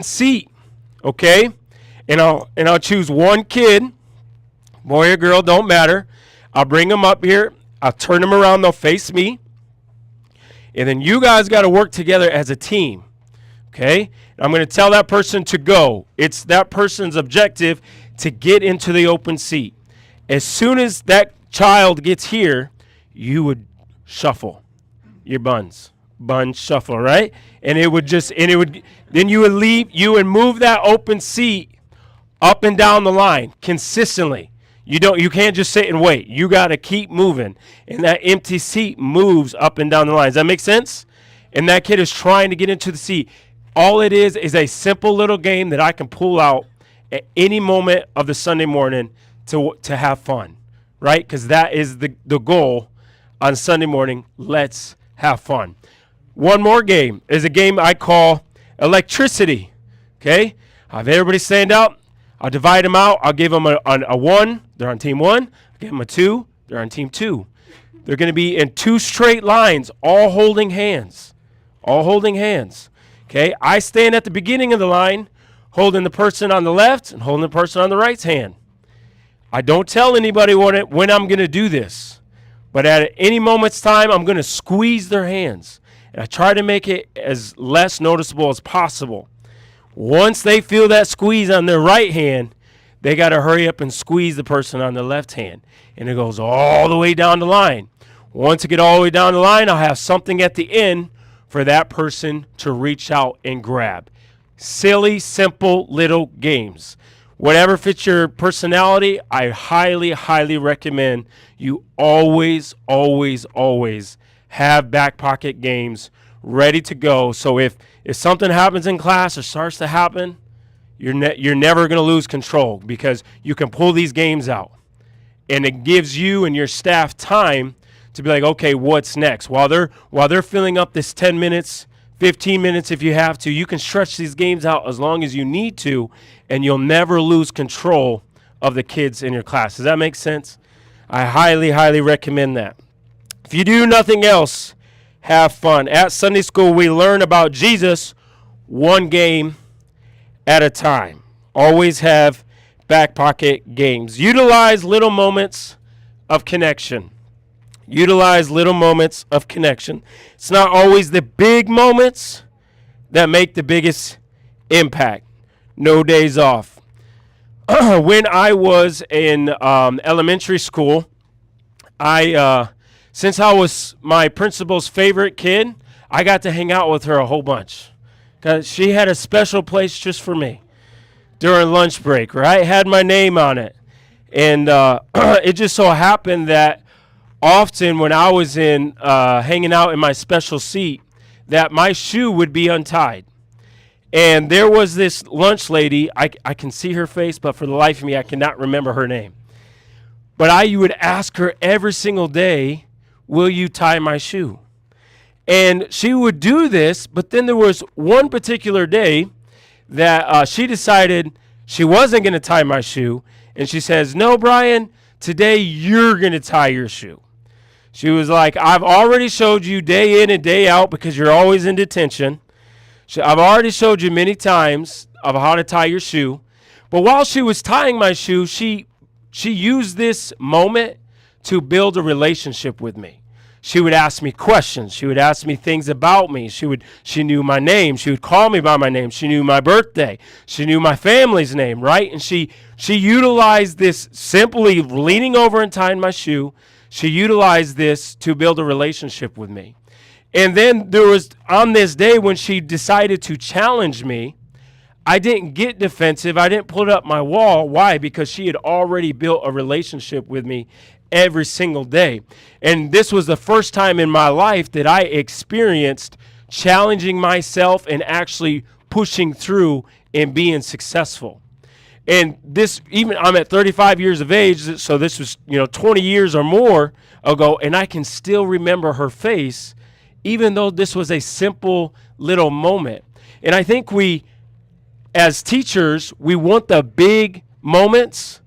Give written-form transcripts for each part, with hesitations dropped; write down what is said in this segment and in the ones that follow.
seat, okay? And I'll choose one kid, boy or girl, don't matter. I'll bring them up here. I'll turn them around. They'll face me. And then you guys got to work together as a team, okay? I'm going to tell that person to go. It's that person's objective to get into the open seat. As soon as that child gets here, you would shuffle your buns. Bun shuffle, right? And then you would move that open seat up and down the line consistently. You can't just sit and wait. You got to keep moving. And that empty seat moves up and down the line. Does that make sense? And that kid is trying to get into the seat. All it is a simple little game that I can pull out at any moment of the Sunday morning to have fun, right? Because that is the goal on Sunday morning. Let's have fun. One more game is a game I call electricity, okay? I have everybody stand up. I'll divide them out. I'll give them a 1. They're on team 1. I'll give them a 2. They're on team 2. They're going to be in 2 straight lines, all holding hands. All holding hands. Okay? I stand at the beginning of the line, holding the person on the left and holding the person on the right's hand. I don't tell anybody when I'm going to do this. But at any moment's time, I'm going to squeeze their hands. And I try to make it as less noticeable as possible. Once they feel that squeeze on their right hand, they got to hurry up and squeeze the person on the left hand. And it goes all the way down the line. Once it get all the way down the line, I'll have something at the end for that person to reach out and grab. Silly, simple little games. Whatever fits your personality, I highly, highly recommend you always, always, always have back pocket games ready to go. So if something happens in class or starts to happen, you're never going to lose control because you can pull these games out. And it gives you and your staff time to be like, okay, what's next? While they're filling up this 10 minutes, 15 minutes if you have to, you can stretch these games out as long as you need to, and you'll never lose control of the kids in your class. Does that make sense? I highly, highly recommend that. If you do nothing else, have fun. At Sunday school, we learn about Jesus one game at a time. Always have back pocket games. Utilize little moments of connection. Utilize little moments of connection. It's not always the big moments that make the biggest impact. No days off. When I was in elementary school, since I was my principal's favorite kid, I got to hang out with her a whole bunch. Because she had a special place just for me during lunch break, right? Had my name on it. And it just so happened that often when I was hanging out in my special seat, that my shoe would be untied. And there was this lunch lady, I can see her face, but for the life of me, I cannot remember her name. But you would ask her every single day, will you tie my shoe? And she would do this, but then there was one particular day that she decided she wasn't going to tie my shoe. And she says, no, Brian, today you're going to tie your shoe. She was like, I've already showed you day in and day out because you're always in detention. I've already showed you many times of how to tie your shoe. But while she was tying my shoe, she used this moment to build a relationship with me. She would ask me questions. She would ask me things about me. She knew my name. She would call me by my name. She knew my birthday. She knew my family's name, right? And she utilized this simply leaning over and tying my shoe. She utilized this to build a relationship with me. And then there was, on this day when she decided to challenge me, I didn't get defensive. I didn't put up my wall. Why? Because she had already built a relationship with me every single day. And this was the first time in my life that I experienced challenging myself and actually pushing through and being successful. And this, even I'm at 35 years of age, so this was 20 years or more ago, and I can still remember her face, even though this was a simple little moment. And I think we, as teachers, we want the big moments,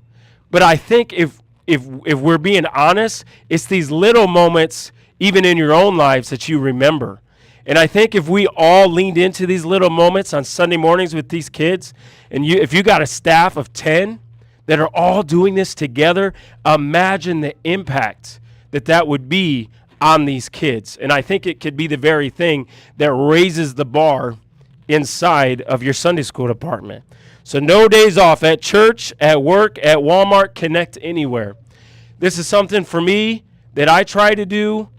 but I think if we're being honest, it's these little moments, even in your own lives, that you remember. And I think if we all leaned into these little moments on Sunday mornings with these kids, and if you got a staff of 10 that are all doing this together, imagine the impact that would be on these kids. And I think it could be the very thing that raises the bar inside of your Sunday school department. So no days off at church, at work, at Walmart, connect anywhere. This is something for me that I try to do.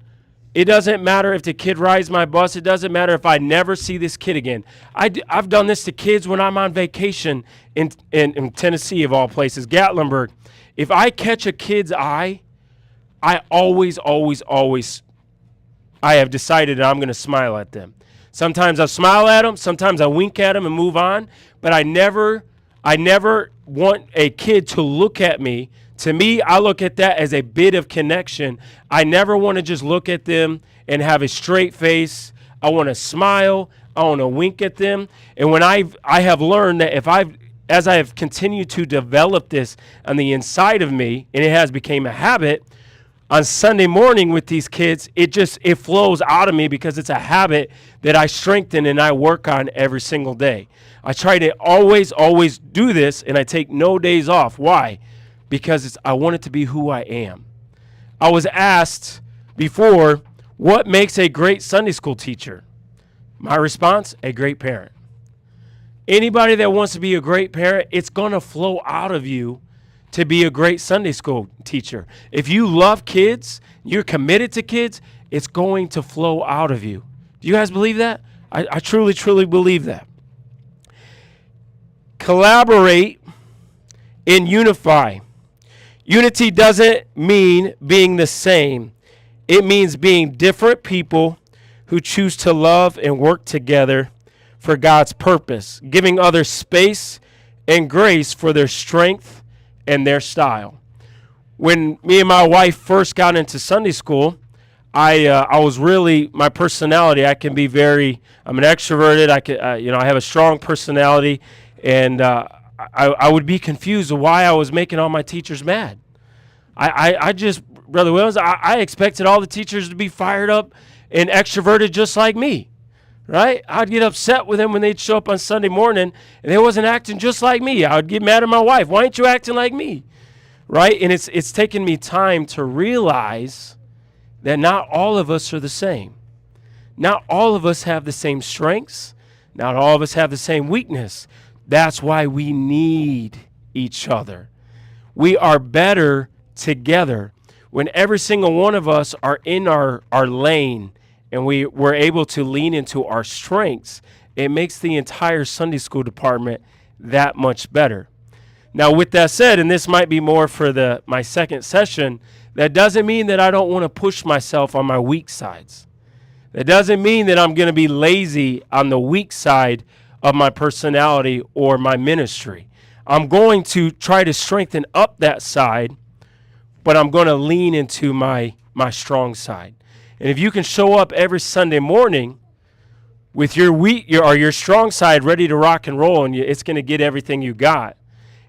It doesn't matter if the kid rides my bus. It doesn't matter if I never see this kid again. I've done this to kids when I'm on vacation in Tennessee, of all places, Gatlinburg. If I catch a kid's eye, I always, I have decided that I'm going to smile at them. Sometimes I smile at them. Sometimes I wink at them and move on. But I never want a kid to look at me. To me, I look at that as a bit of connection. I never want to just look at them and have a straight face. I want to smile. I want to wink at them. And when I have learned that as I have continued to develop this on the inside of me, and it has become a habit, on Sunday morning with these kids, it flows out of me because it's a habit that I strengthen and I work on every single day. I try to always do this, and I take no days off. Why? Because I want it to be who I am. I was asked before, what makes a great Sunday school teacher? My response, a great parent. Anybody that wants to be a great parent, it's going to flow out of you to be a great Sunday school teacher. If you love kids, you're committed to kids, it's going to flow out of you. Do you guys believe that? I truly believe that. Collaborate and unify. Unity doesn't mean being the same. It means being different people who choose to love and work together for God's purpose, giving others space and grace for their strength and their style. When me and my wife first got into Sunday school, I was really, my personality, I'm an extroverted, I have a strong personality, and I would be confused why I was making all my teachers mad. I just, Brother Williams, I expected all the teachers to be fired up and extroverted just like me, right? I'd get upset with them when they'd show up on Sunday morning and they wasn't acting just like me. I would get mad at my wife. Why ain't you acting like me, right? And it's taken me time to realize that not all of us are the same. Not all of us have the same strengths. Not all of us have the same weakness. That's why we need each other. We are better together when every single one of us are in our lane and we're able to lean into our strengths. It makes the entire Sunday school department that much better. Now, with that said, and this might be more for my second session, that doesn't mean that I don't want to push myself on my weak sides. That doesn't mean that I'm going to be lazy on the weak side of my personality or my ministry. I'm going to try to strengthen up that side, but I'm going to lean into my strong side. And if you can show up every Sunday morning with your strong side ready to rock and roll, and it's going to get everything you got,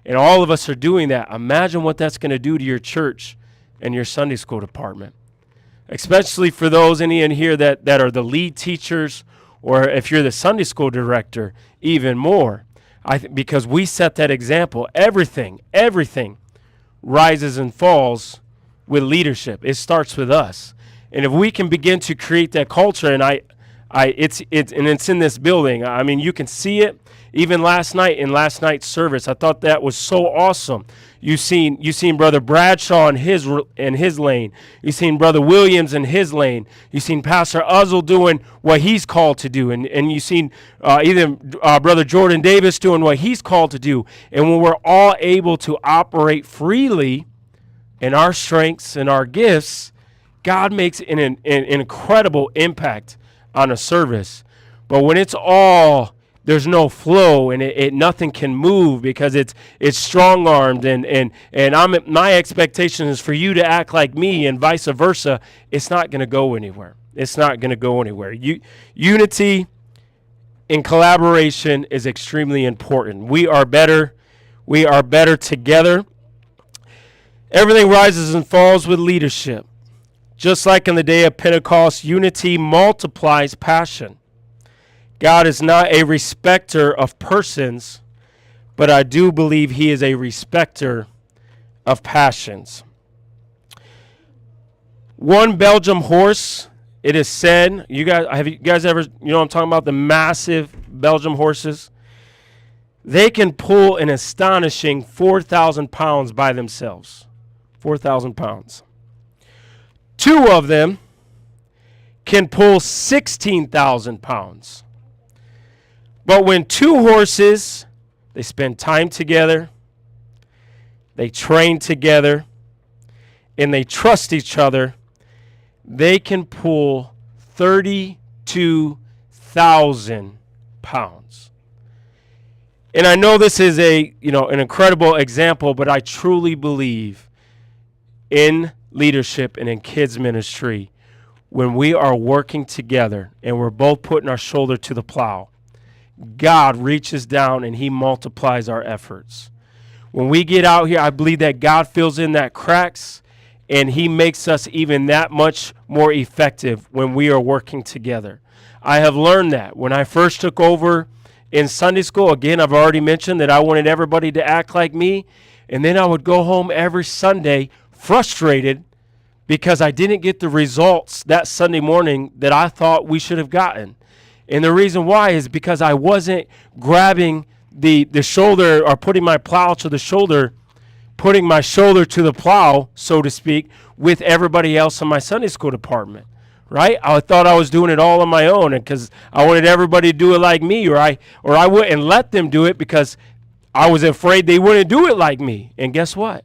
and all of us are doing that, imagine what that's going to do to your church and your Sunday school department. Especially for those in here that are the lead teachers, or if you're the Sunday school director, even more. Because we set that example. Everything rises and falls with leadership. It starts with us. And if we can begin to create that culture, and it's in this building. I mean, you can see it even last night in last night's service. I thought that was so awesome. You seen Brother Bradshaw in his lane. You seen Brother Williams in his lane. You seen Pastor Uzzle doing what he's called to do, and you seen even Brother Jordan Davis doing what he's called to do. And when we're all able to operate freely in our strengths and our gifts, God makes an incredible impact on a service. But when it's all, there's no flow, and nothing can move because it's strong-armed, and my expectation is for you to act like me and vice versa. It's not going to go anywhere. It's not going to go anywhere. Unity and collaboration is extremely important. We are better together. Everything rises and falls with leadership. Just like in the day of Pentecost, unity multiplies passion. God is not a respecter of persons, but I do believe he is a respecter of passions. One Belgium horse, it is said, you guys ever, I'm talking about the massive Belgium horses? They can pull an astonishing 4,000 pounds by themselves. 4,000 pounds. Two of them can pull 16,000 pounds. But when two horses, they spend time together, they train together, and they trust each other, they can pull 32,000 pounds. And I know this is an incredible example, but I truly believe in leadership and in kids ministry, when we are working together and we're both putting our shoulder to the plow, God reaches down and he multiplies our efforts. When we get out here, I believe that God fills in that cracks and he makes us even that much more effective when we are working together. I have learned that. When I first took over in Sunday school, again, I've already mentioned that I wanted everybody to act like me, and then I would go home every Sunday frustrated because I didn't get the results that Sunday morning that I thought we should have gotten. And the reason why is because I wasn't grabbing the shoulder or putting my plow to the shoulder, putting my shoulder to the plow, so to speak, with everybody else in my Sunday school department, right? I thought I was doing it all on my own, and because I wanted everybody to do it like me, or I wouldn't let them do it because I was afraid they wouldn't do it like me. And guess what?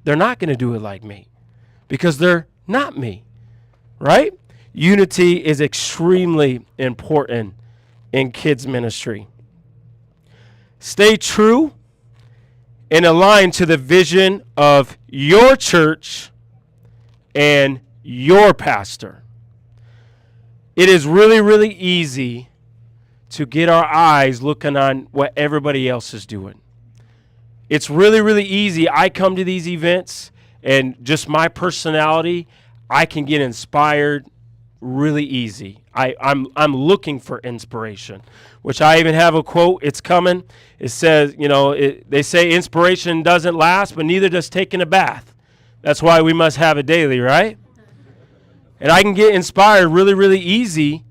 They're not going to do it like me because they're not me, right? Unity is extremely important in kids ministry. Stay true and aligned to the vision of your church and your pastor. It is really, really easy to get our eyes looking on what everybody else is doing. It's really, really easy. I come to these events, and just my personality, I can get inspired really easy. I'm looking for inspiration, which I even have a quote. It's coming. It says, they say inspiration doesn't last, but neither does taking a bath. That's why we must have it daily, right? And I can get inspired really, really easy,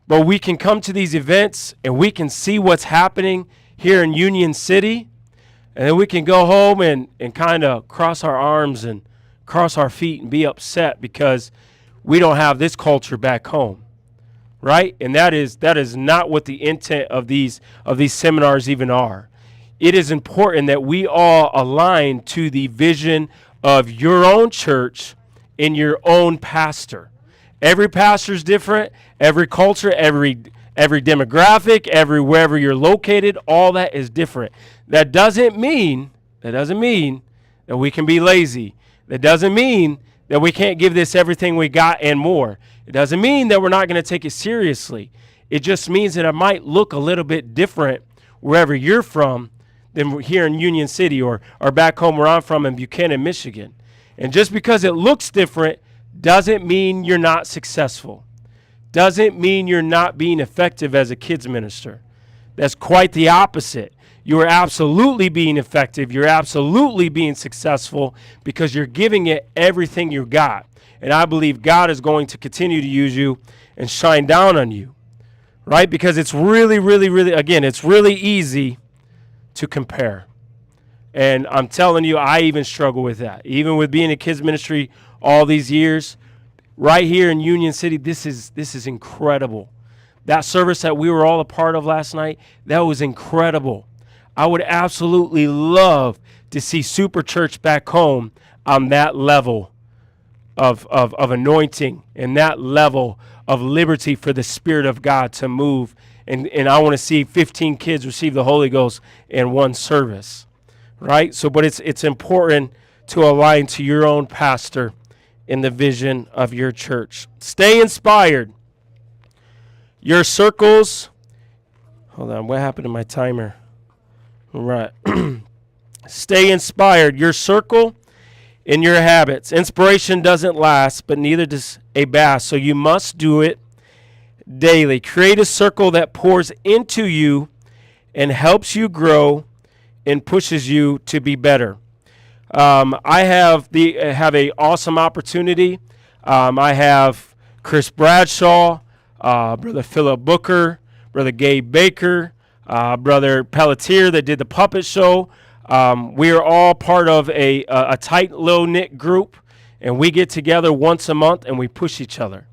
but we can come to these events and we can see what's happening here in Union City, and then we can go home and kind of cross our arms and cross our feet and be upset because we don't have this culture back home, right? And that is not what the intent of these seminars even are. It is important that we all align to the vision of your own church and your own pastor. Every pastor is different. Every culture, every demographic, wherever you're located, all that is different. That doesn't mean that we can be lazy. That doesn't mean that we can't give this everything we got and more. It doesn't mean that we're not going to take it seriously. It just means that it might look a little bit different wherever you're from than here in Union City or back home where I'm from in Buchanan, Michigan. And just because it looks different doesn't mean you're not successful. Doesn't mean you're not being effective as a kids minister. That's quite the opposite. You are absolutely being effective. You're absolutely being successful because you're giving it everything you got. And I believe God is going to continue to use you and shine down on you, right? Because it's really, really, really, again, it's really easy to compare. And I'm telling you, I even struggle with that. Even with being in kids ministry all these years, right here in Union City, this is incredible. That service that we were all a part of last night, that was incredible. I would absolutely love to see Super Church back home on that level of anointing and that level of liberty for the Spirit of God to move. And I want to see 15 kids receive the Holy Ghost in one service, right? So, but it's important to align to your own pastor in the vision of your church. Stay inspired. Your circles, hold on, what happened to my timer? Right. Stay inspired. Your circle in your habits. Inspiration doesn't last, but neither does a bath. So you must do it daily. Create a circle that pours into you and helps you grow and pushes you to be better. I have a awesome opportunity. I have Chris Bradshaw, Brother Philip Booker, Brother Gabe Baker, Brother Pelletier that did the puppet show. We are all part of a tight, little knit group, and we get together once a month and we push each other.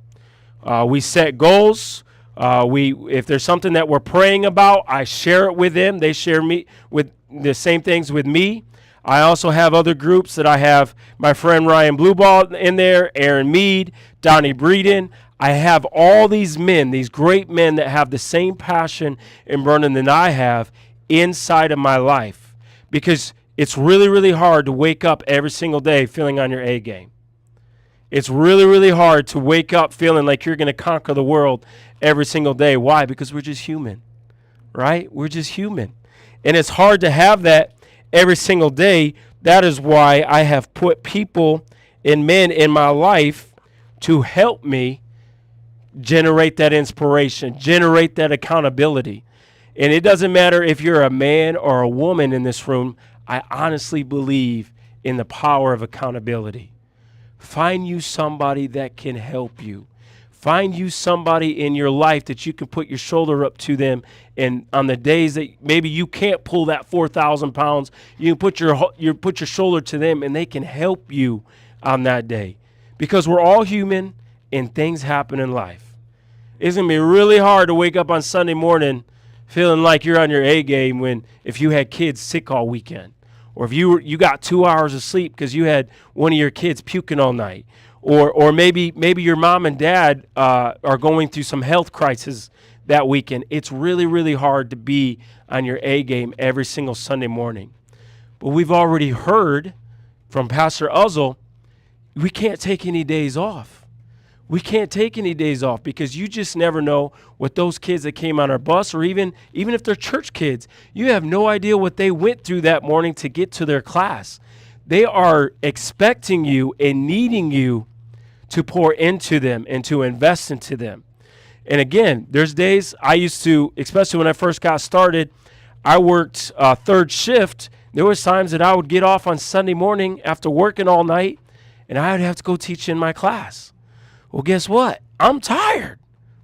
We set goals. If there's something that we're praying about, I share it with them. They share me with the same things with me. I also have other groups that I have my friend Ryan Blueball in there, Aaron Mead, Donnie Breeden. I have all these men, these great men that have the same passion and burden than I have inside of my life. Because it's really, really hard to wake up every single day feeling on your A game. It's really, really hard to wake up feeling like you're going to conquer the world every single day. Why? Because we're just human, right? We're just human. And it's hard to have that every single day. That is why I have put people and men in my life to help me generate that inspiration, generate that accountability. And it doesn't matter if you're a man or a woman in this room. I honestly believe in the power of accountability. Find you somebody that can help you. Find you somebody in your life that you can put your shoulder up to them, and on the days that maybe you can't pull that 4,000 pounds, you can put your shoulder to them, and they can help you on that day. Because we're all human, and things happen in life. It's going to be really hard to wake up on Sunday morning feeling like you're on your A game if you had kids sick all weekend, or if you got 2 hours of sleep because you had one of your kids puking all night. Or maybe your mom and dad are going through some health crisis that weekend. It's really, really hard to be on your A game every single Sunday morning. But we've already heard from Pastor Uzzle, we can't take any days off. We can't take any days off because you just never know what those kids that came on our bus, or even if they're church kids, you have no idea what they went through that morning to get to their class. They are expecting you and needing you to pour into them and to invest into them. And again, there's days I used to, especially when I first got started, I worked third shift. There was times that I would get off on Sunday morning after working all night, and I would have to go teach in my class. Well, guess what? I'm tired,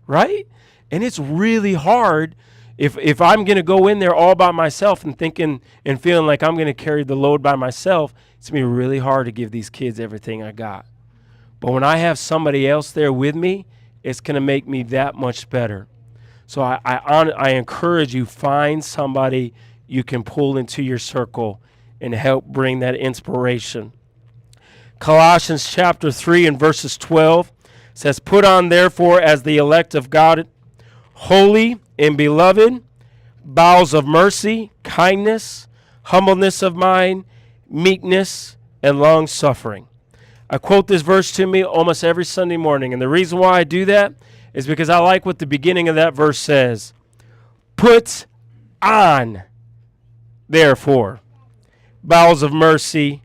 right? And it's really hard if I'm going to go in there all by myself and thinking and feeling like I'm going to carry the load by myself. It's going to be really hard to give these kids everything I got. But when I have somebody else there with me, it's going to make me that much better. So I encourage you, find somebody you can pull into your circle and help bring that inspiration. Colossians chapter 3 and verses 12 says, "Put on therefore as the elect of God, holy and beloved, bowels of mercy, kindness, humbleness of mind, meekness, and long-suffering." I quote this verse to me almost every Sunday morning, and the reason why I do that is because I like what the beginning of that verse says. Put on, therefore, bowels of mercy,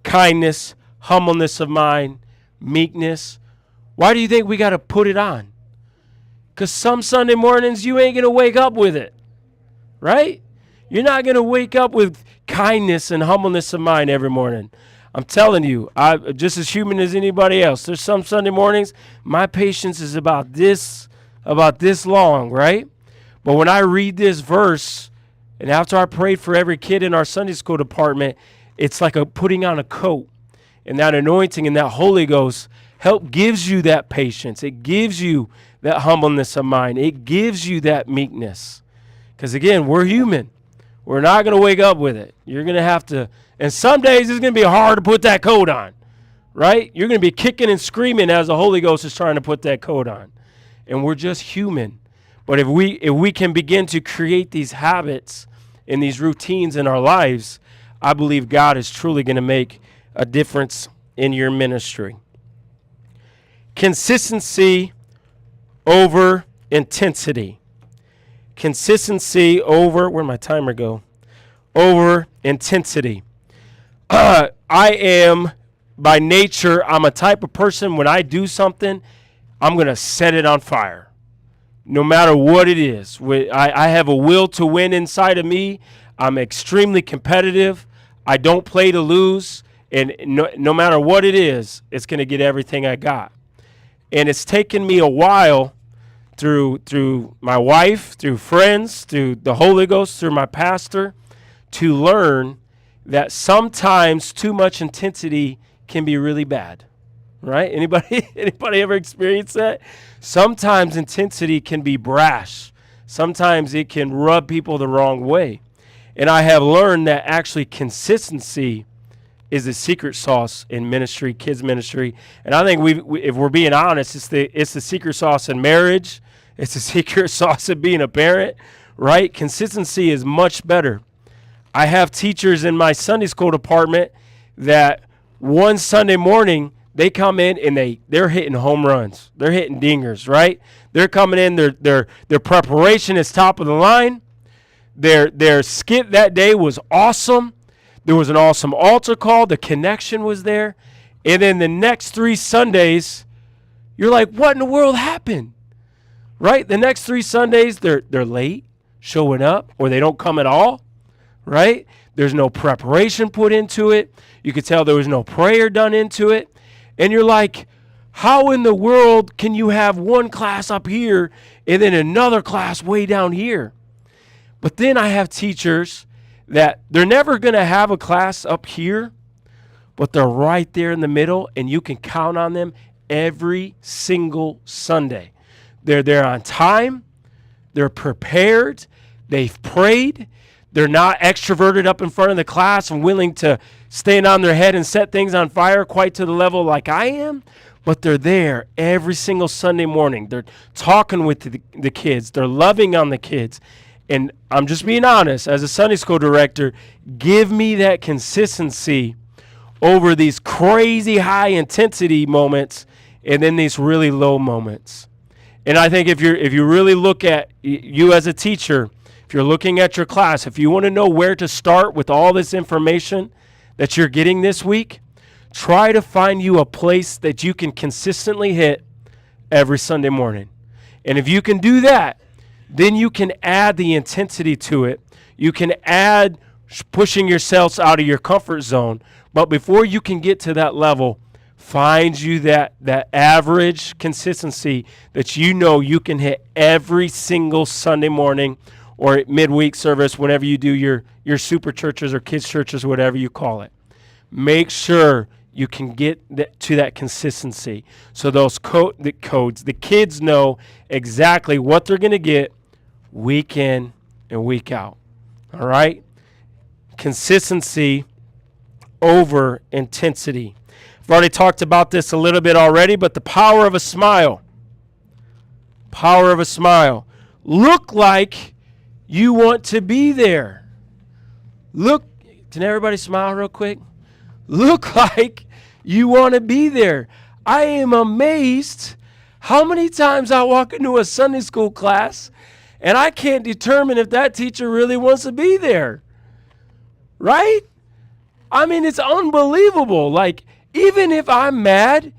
kindness, humbleness of mind, meekness. Why do you think we got to put it on? Because some Sunday mornings you ain't going to wake up with it, right? You're not going to wake up with kindness and humbleness of mind every morning. I'm telling you, I'm just as human as anybody else. There's some Sunday mornings, my patience is about this long, right? But when I read this verse, and after I prayed for every kid in our Sunday school department, it's like putting on a coat. And that anointing and that Holy Ghost gives you that patience. It gives you that humbleness of mind. It gives you that meekness. Because again, we're human. We're not going to wake up with it. You're going to have to, and some days it's going to be hard to put that coat on, right? You're going to be kicking and screaming as the Holy Ghost is trying to put that coat on. And we're just human. But if we can begin to create these habits and these routines in our lives, I believe God is truly going to make a difference in your ministry. Consistency over intensity. Consistency over, where'd my timer go? Over intensity. I am by nature, I'm a type of person, when I do something, I'm going to set it on fire. No matter what it is. I have a will to win inside of me. I'm extremely competitive. I don't play to lose. And no matter what it is, it's going to get everything I got. And it's taken me a while through my wife, through friends, through the Holy Ghost, through my pastor, to learn that sometimes too much intensity can be really bad. Right? Anybody ever experienced that? Sometimes intensity can be brash. Sometimes it can rub people the wrong way. And I have learned that actually consistency is the secret sauce in ministry, kids ministry. And I think if we're being honest, it's the secret sauce in marriage. It's the secret sauce of being a parent, right? Consistency is much better. I have teachers in my Sunday school department that one Sunday morning, they come in and they're hitting home runs. They're hitting dingers, right? They're coming in, their preparation is top of the line. Their skit that day was awesome. There was an awesome altar call. The connection was there. And then the next 3 Sundays, you're like, what in the world happened? Right? The next 3 Sundays, they're late showing up, or they don't come at all, right? There's no preparation put into it. You could tell there was no prayer done into it. And you're like, how in the world can you have one class up here and then another class way down here? But then I have teachers that they're never going to have a class up here, but they're right there in the middle, and you can count on them every single Sunday. They're there on time. They're prepared. They've prayed. They're not extroverted up in front of the class and willing to stand on their head and set things on fire quite to the level like I am, but they're there every single Sunday morning. They're talking with the kids. They're loving on the kids. And I'm just being honest, as a Sunday school director, give me that consistency over these crazy high intensity moments and then these really low moments. And I think if you really look at you as a teacher, if you're looking at your class, if you want to know where to start with all this information that you're getting this week, try to find you a place that you can consistently hit every Sunday morning. And if you can do that, then you can add the intensity to it. You can add pushing yourselves out of your comfort zone. But before you can get to that level, find you that average consistency that you know you can hit every single Sunday morning or at midweek service, whenever you do your super churches or kids churches, whatever you call it. Make sure you can get to that consistency. So those codes, the kids know exactly what they're going to get week in and week out. All right? Consistency over intensity. I've already talked about this a little bit already, but the power of a smile. Power of a smile. Look like you want to be there. Look, can everybody smile real quick? Look like you want to be there. I am amazed how many times I walk into a Sunday school class and I can't determine if that teacher really wants to be there. Right? I mean, it's unbelievable. Like, even if I'm mad,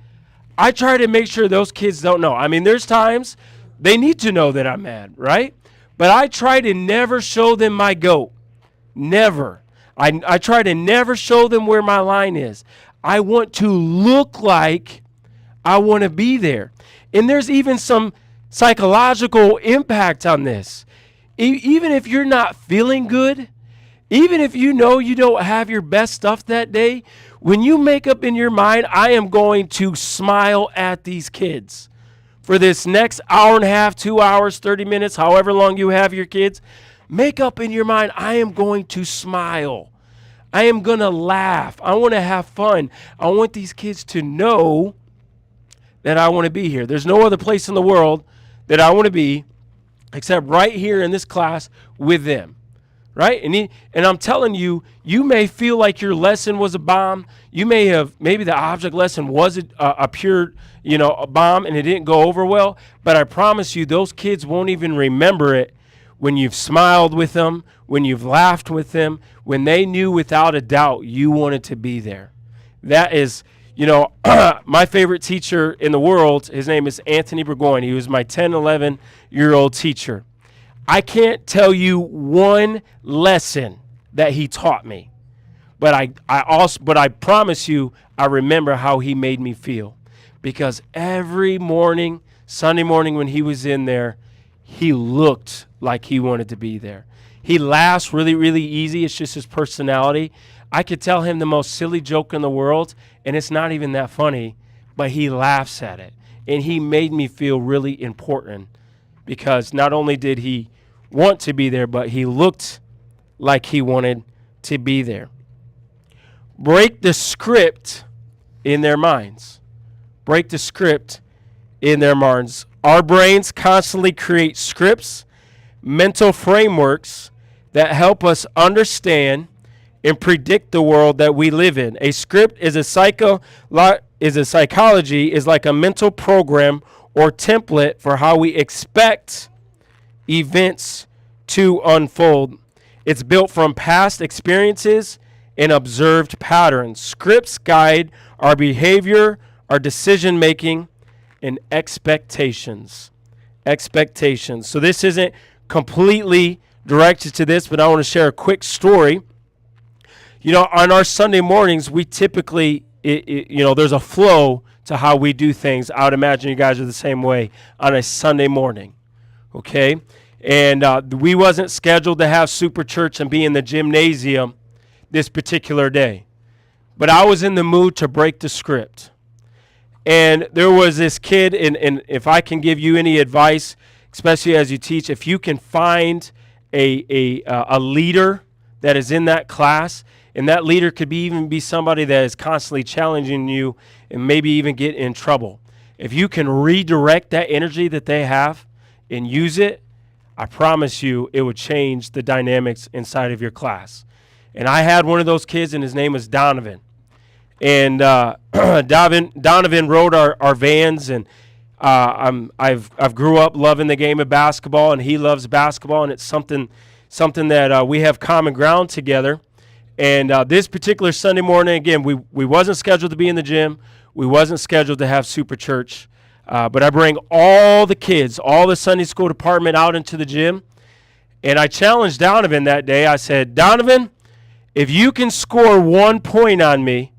I try to make sure those kids don't know. I mean, there's times they need to know that I'm mad, right? But I try to never show them my goat. Never. I try to never show them where my line is. I want to look like I want to be there. And there's even some psychological impact on this. Even if you're not feeling good, even if you know you don't have your best stuff that day, when you make up in your mind, I am going to smile at these kids for this next hour and a half, 2 hours, 30 minutes, however long you have your kids, make up in your mind, I am going to smile. I am going to laugh. I want to have fun. I want these kids to know that I want to be here. There's no other place in the world that I want to be except right here in this class with them. Right? And I'm telling you, you may feel like your lesson was a bomb. You may have, maybe the object lesson was a pure, a bomb and it didn't go over well. But I promise you, those kids won't even remember it when you've smiled with them, when you've laughed with them, when they knew without a doubt you wanted to be there. That is, My favorite teacher in the world, his name is Anthony Burgoyne. He was my 10, 11-year-old teacher. I can't tell you one lesson that he taught me, but I promise you, I remember how he made me feel, because every morning, Sunday morning when he was in there, he looked like he wanted to be there. He laughs really, really easy. It's just his personality. I could tell him the most silly joke in the world, and it's not even that funny, but he laughs at it. And he made me feel really important, because not only did he want to be there, but he looked like he wanted to be there. Break the script in their minds. Break the script in their minds. Our brains constantly create scripts, mental frameworks that help us understand and predict the world that we live in. A script is psychology is like a mental program or template for how we expect events to unfold. It's built from past experiences and observed patterns. Scripts guide our behavior, our decision making, and expectations. Expectations. So this isn't completely directed to this, but I want to share a quick story. On our Sunday mornings, we typically, there's a flow to how we do things. I would imagine you guys are the same way on a Sunday morning, okay? And we wasn't scheduled to have Super Church and be in the gymnasium this particular day. But I was in the mood to break the script. And there was this kid, and if I can give you any advice, especially as you teach, if you can find a leader that is in that class, and that leader could even be somebody that is constantly challenging you and maybe even get in trouble. If you can redirect that energy that they have and use it, I promise you it would change the dynamics inside of your class. And I had one of those kids, and his name was Donovan. And Donovan rode our vans, and I've grew up loving the game of basketball, and he loves basketball, and it's something that we have common ground together. And this particular Sunday morning, again, we wasn't scheduled to be in the gym. We wasn't scheduled to have Super Church. But I bring all the kids, all the Sunday school department out into the gym. And I challenged Donovan that day. I said, Donovan, if you can score 1 point on me,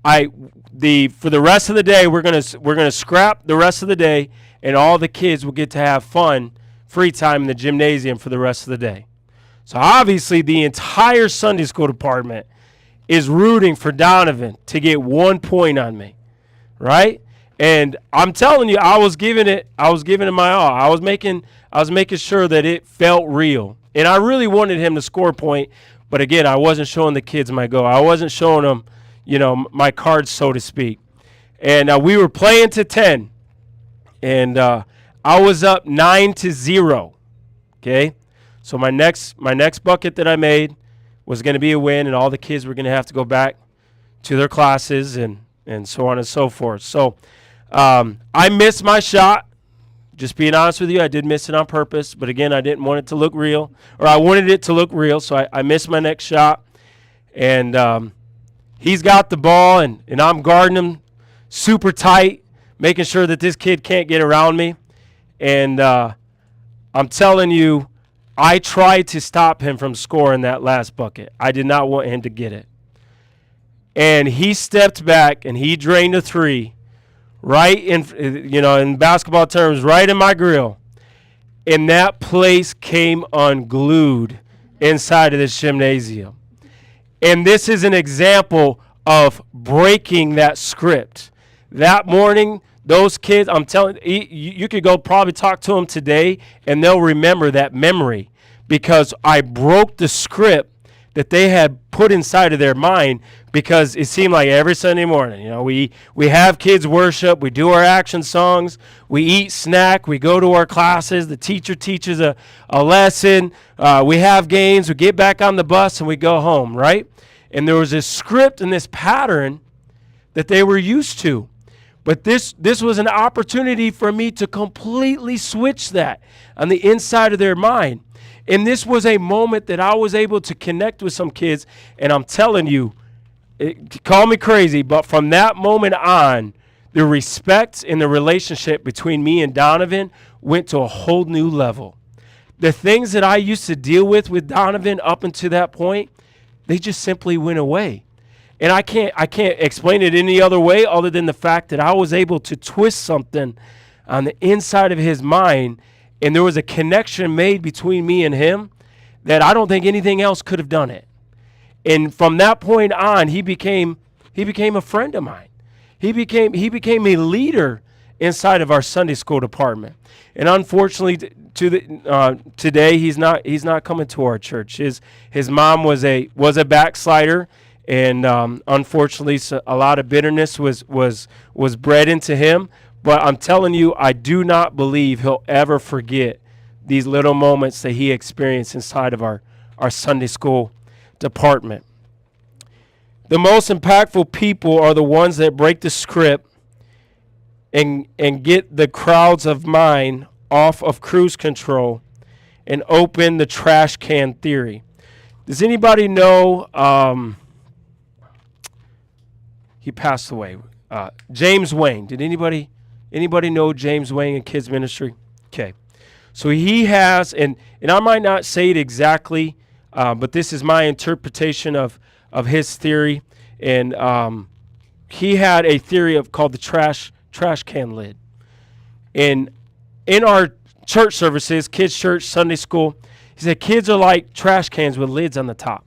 for the rest of the day, we're gonna scrap the rest of the day, and all the kids will get to have fun, free time in the gymnasium for the rest of the day. So obviously the entire Sunday school department is rooting for Donovan to get 1 point on me, right? And I'm telling you, I was giving it my all. I was making sure that it felt real. And I really wanted him to score a point, but again, I wasn't showing the kids my go. I wasn't showing them, my cards, so to speak. And we were playing to 10, and I was up 9-0. Okay, so my next bucket that I made was going to be a win, and all the kids were going to have to go back to their classes and so on and so forth. So I missed my shot. Just being honest with you, I did miss it on purpose. But again, I didn't want it to look real, or I wanted it to look real, so I missed my next shot. And he's got the ball, and I'm guarding him super tight, making sure that this kid can't get around me. And I'm telling you, I tried to stop him from scoring that last bucket. I did not want him to get it. And he stepped back, and he drained a three right in basketball terms, right in my grill. And that place came unglued inside of this gymnasium. And this is an example of breaking that script. That morning, those kids, I'm telling you, you could go probably talk to them today, and they'll remember that memory, because I broke the script that they had put inside of their mind, because it seemed like every Sunday morning, we have kids worship, we do our action songs, we eat snack, we go to our classes, the teacher teaches a lesson, we have games, we get back on the bus, and we go home, right? And there was this script and this pattern that they were used to. But this was an opportunity for me to completely switch that on the inside of their mind. And this was a moment that I was able to connect with some kids, and I'm telling you, call me crazy, but from that moment on, the respect and the relationship between me and Donovan went to a whole new level. The things that I used to deal with Donovan up until that point, they just simply went away. And I can't explain it any other way other than the fact that I was able to twist something on the inside of his mind, and there was a connection made between me and him that I don't think anything else could have done it. And from that point on, he became a friend of mine. He became a leader inside of our Sunday school department. And unfortunately, today he's not coming to our church. His mom was a backslider, and unfortunately, a lot of bitterness was bred into him. But I'm telling you, I do not believe he'll ever forget these little moments that he experienced inside of our Sunday school department. The most impactful people are the ones that break the script and get the crowds of mine off of cruise control and open the trash can theory. Does anybody know, he passed away, James Wayne. Did anybody know James Wayne in kids ministry? Okay. So he has, and I might not say it exactly, but this is my interpretation of his theory. And he had a theory called the trash can lid. And in our church services, kids church, Sunday school, he said kids are like trash cans with lids on the top.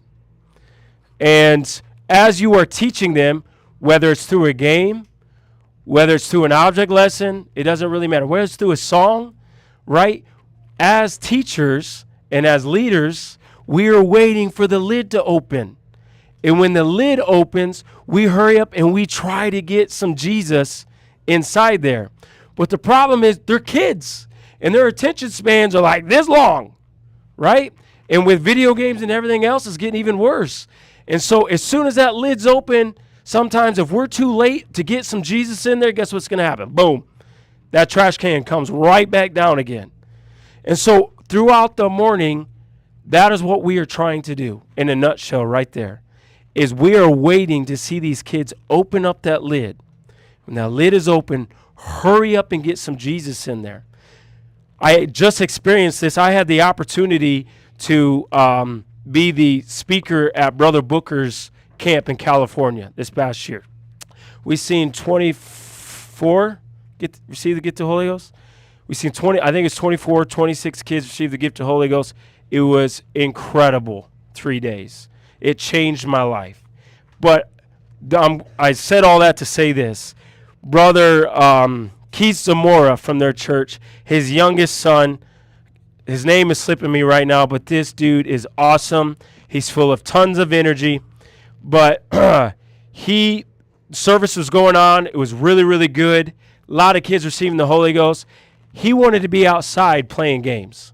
And as you are teaching them, whether it's through a game, whether it's through an object lesson, it doesn't really matter. Whether it's through a song, right? As teachers and as leaders, we are waiting for the lid to open. And when the lid opens, we hurry up and we try to get some Jesus inside there. But the problem is they're kids, and their attention spans are like this long, right? And with video games and everything else, it's getting even worse. And so as soon as that lid's open, sometimes if we're too late to get some Jesus in there, guess what's going to happen? Boom. That trash can comes right back down again. And so throughout the morning, that is what we are trying to do in a nutshell right there, is we are waiting to see these kids open up that lid. When that lid is open, hurry up and get some Jesus in there. I just experienced this. I had the opportunity to be the speaker at Brother Booker's camp in California this past year. We seen 24 receive the gift of the Holy Ghost. We seen 26 kids receive the gift of the Holy Ghost. It was incredible 3 days. It changed my life. But I said all that to say this. Brother Keith Zamora from their church, his youngest son, his name is slipping me right now, but this dude is awesome. He's full of tons of energy. But service was going on. It was really, really good. A lot of kids receiving the Holy Ghost. He wanted to be outside playing games.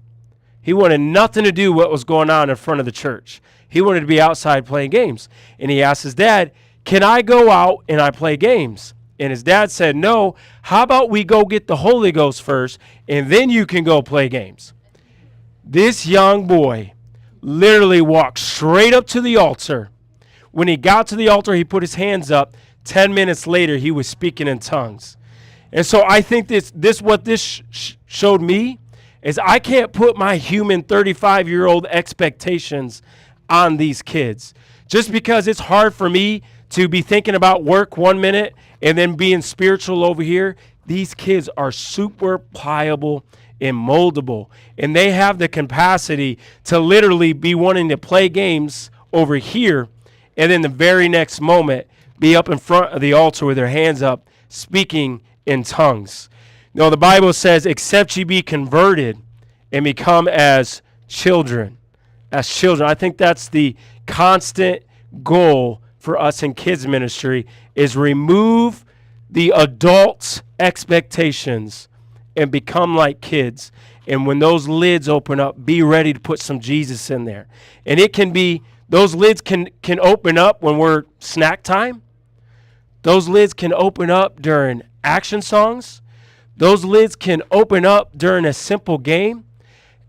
He wanted nothing to do with what was going on in front of the church. He wanted to be outside playing games. And he asked his dad, can I go out and I play games? And his dad said, no, how about we go get the Holy Ghost first, and then you can go play games. This young boy literally walked straight up to the altar. When he got to the altar, he put his hands up. 10 minutes later, he was speaking in tongues. And so I think this showed me is I can't put my human 35-year-old expectations on these kids. Just because it's hard for me to be thinking about work 1 minute and then being spiritual over here, these kids are super pliable and moldable. And they have the capacity to literally be wanting to play games over here and then the very next moment be up in front of the altar with their hands up speaking in tongues. No, the Bible says, except ye be converted and become as children. As children. I think that's the constant goal for us in kids ministry, is remove the adults' expectations and become like kids. And when those lids open up, be ready to put some Jesus in there. And it can be, those lids can open up when we're snack time. Those lids can open up during action songs. Those lids can open up during a simple game.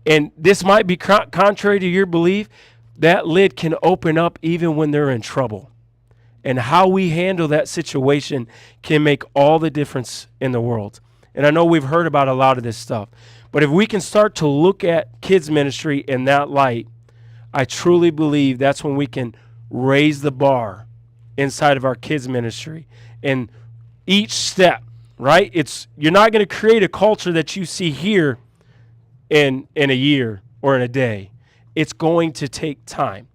And this might be contrary to your belief. That lid can open up even when they're in trouble. And how we handle that situation can make all the difference in the world. And I know we've heard about a lot of this stuff. But if we can start to look at kids ministry in that light, I truly believe that's when we can raise the bar inside of our kids ministry. And each step, right? You're not going to create a culture that you see here in a year or in a day. It's going to take time.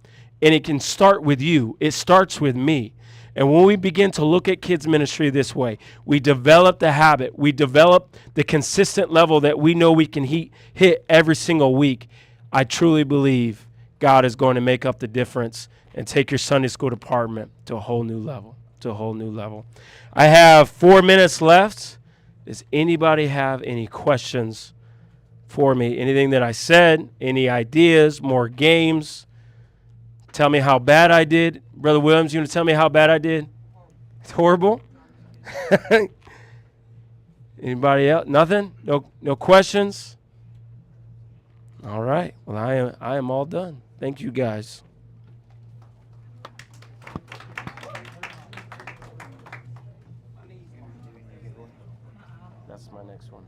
And it can start with you. It starts with me. And when we begin to look at kids ministry this way, we develop the habit. We develop the consistent level that we know we can hit every single week. I truly believe God is going to make up the difference and take your Sunday school department to a whole new level, I have 4 minutes left. Does anybody have any questions for me? Anything that I said? Any ideas? More games? Tell me how bad I did. Brother Williams, you want to tell me how bad I did? It's horrible. Anybody else? Nothing? No questions? All right. Well, I am all done. Thank you, guys. That's my next one.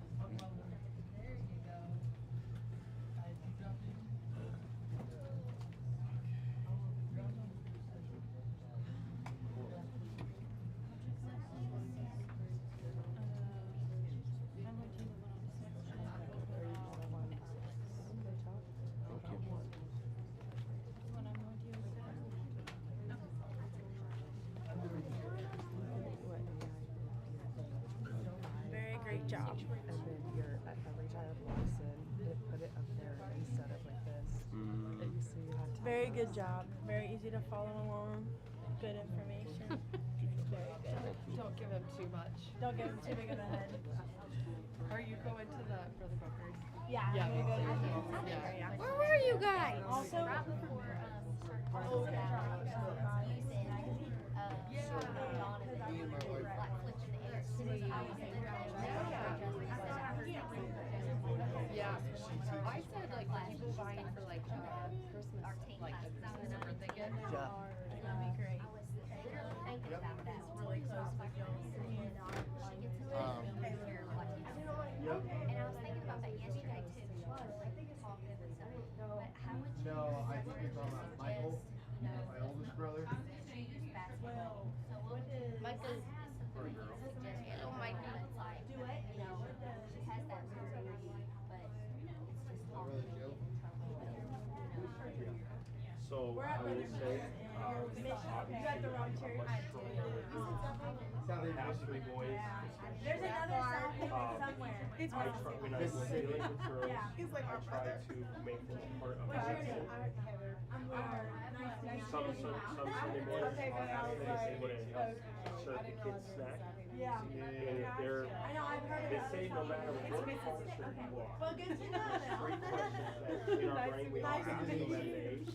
Very great job. And then your every child lesson, put it up there instead of like this. That you see you had time. Very good job. Very easy to follow along. Good information. Very good. Don't give him too much. Don't give him too big of a head. Are you going to the Brother Booker's? Yeah, Yeah, I'm gonna go to me the too. area. Where were you guys? Also, Right before started okay. using like flipping the air. Yeah. I said like people buying for like Christmas, like December thinking. That'd be great. I was literally thinking about that. Really close with y'all. She gets into it. And I was thinking about that yesterday too. She was like talking and stuff. But how would you I think you're talking about Michael, my oldest brother. basketball? So Michael is something that you suggest. Yeah, oh my God, it's like, she has that memory, but it's just hard to get in trouble. So I will say, You got the wrong church. three boys. There's another side somewhere. When I was dealing with girls, He's like I our tried brother. to make them part of What's my your name? routine. I'm Laura. Nice to meet you. Some Sunday mornings, Okay, but I was they say like, what it helps serve the kids snack. yeah. And if they're, I know, I've heard they about say this. no matter what culture you are, Well, good to know there's now. three questions that in our brain we all Nice to ask, meet no matter you. the age.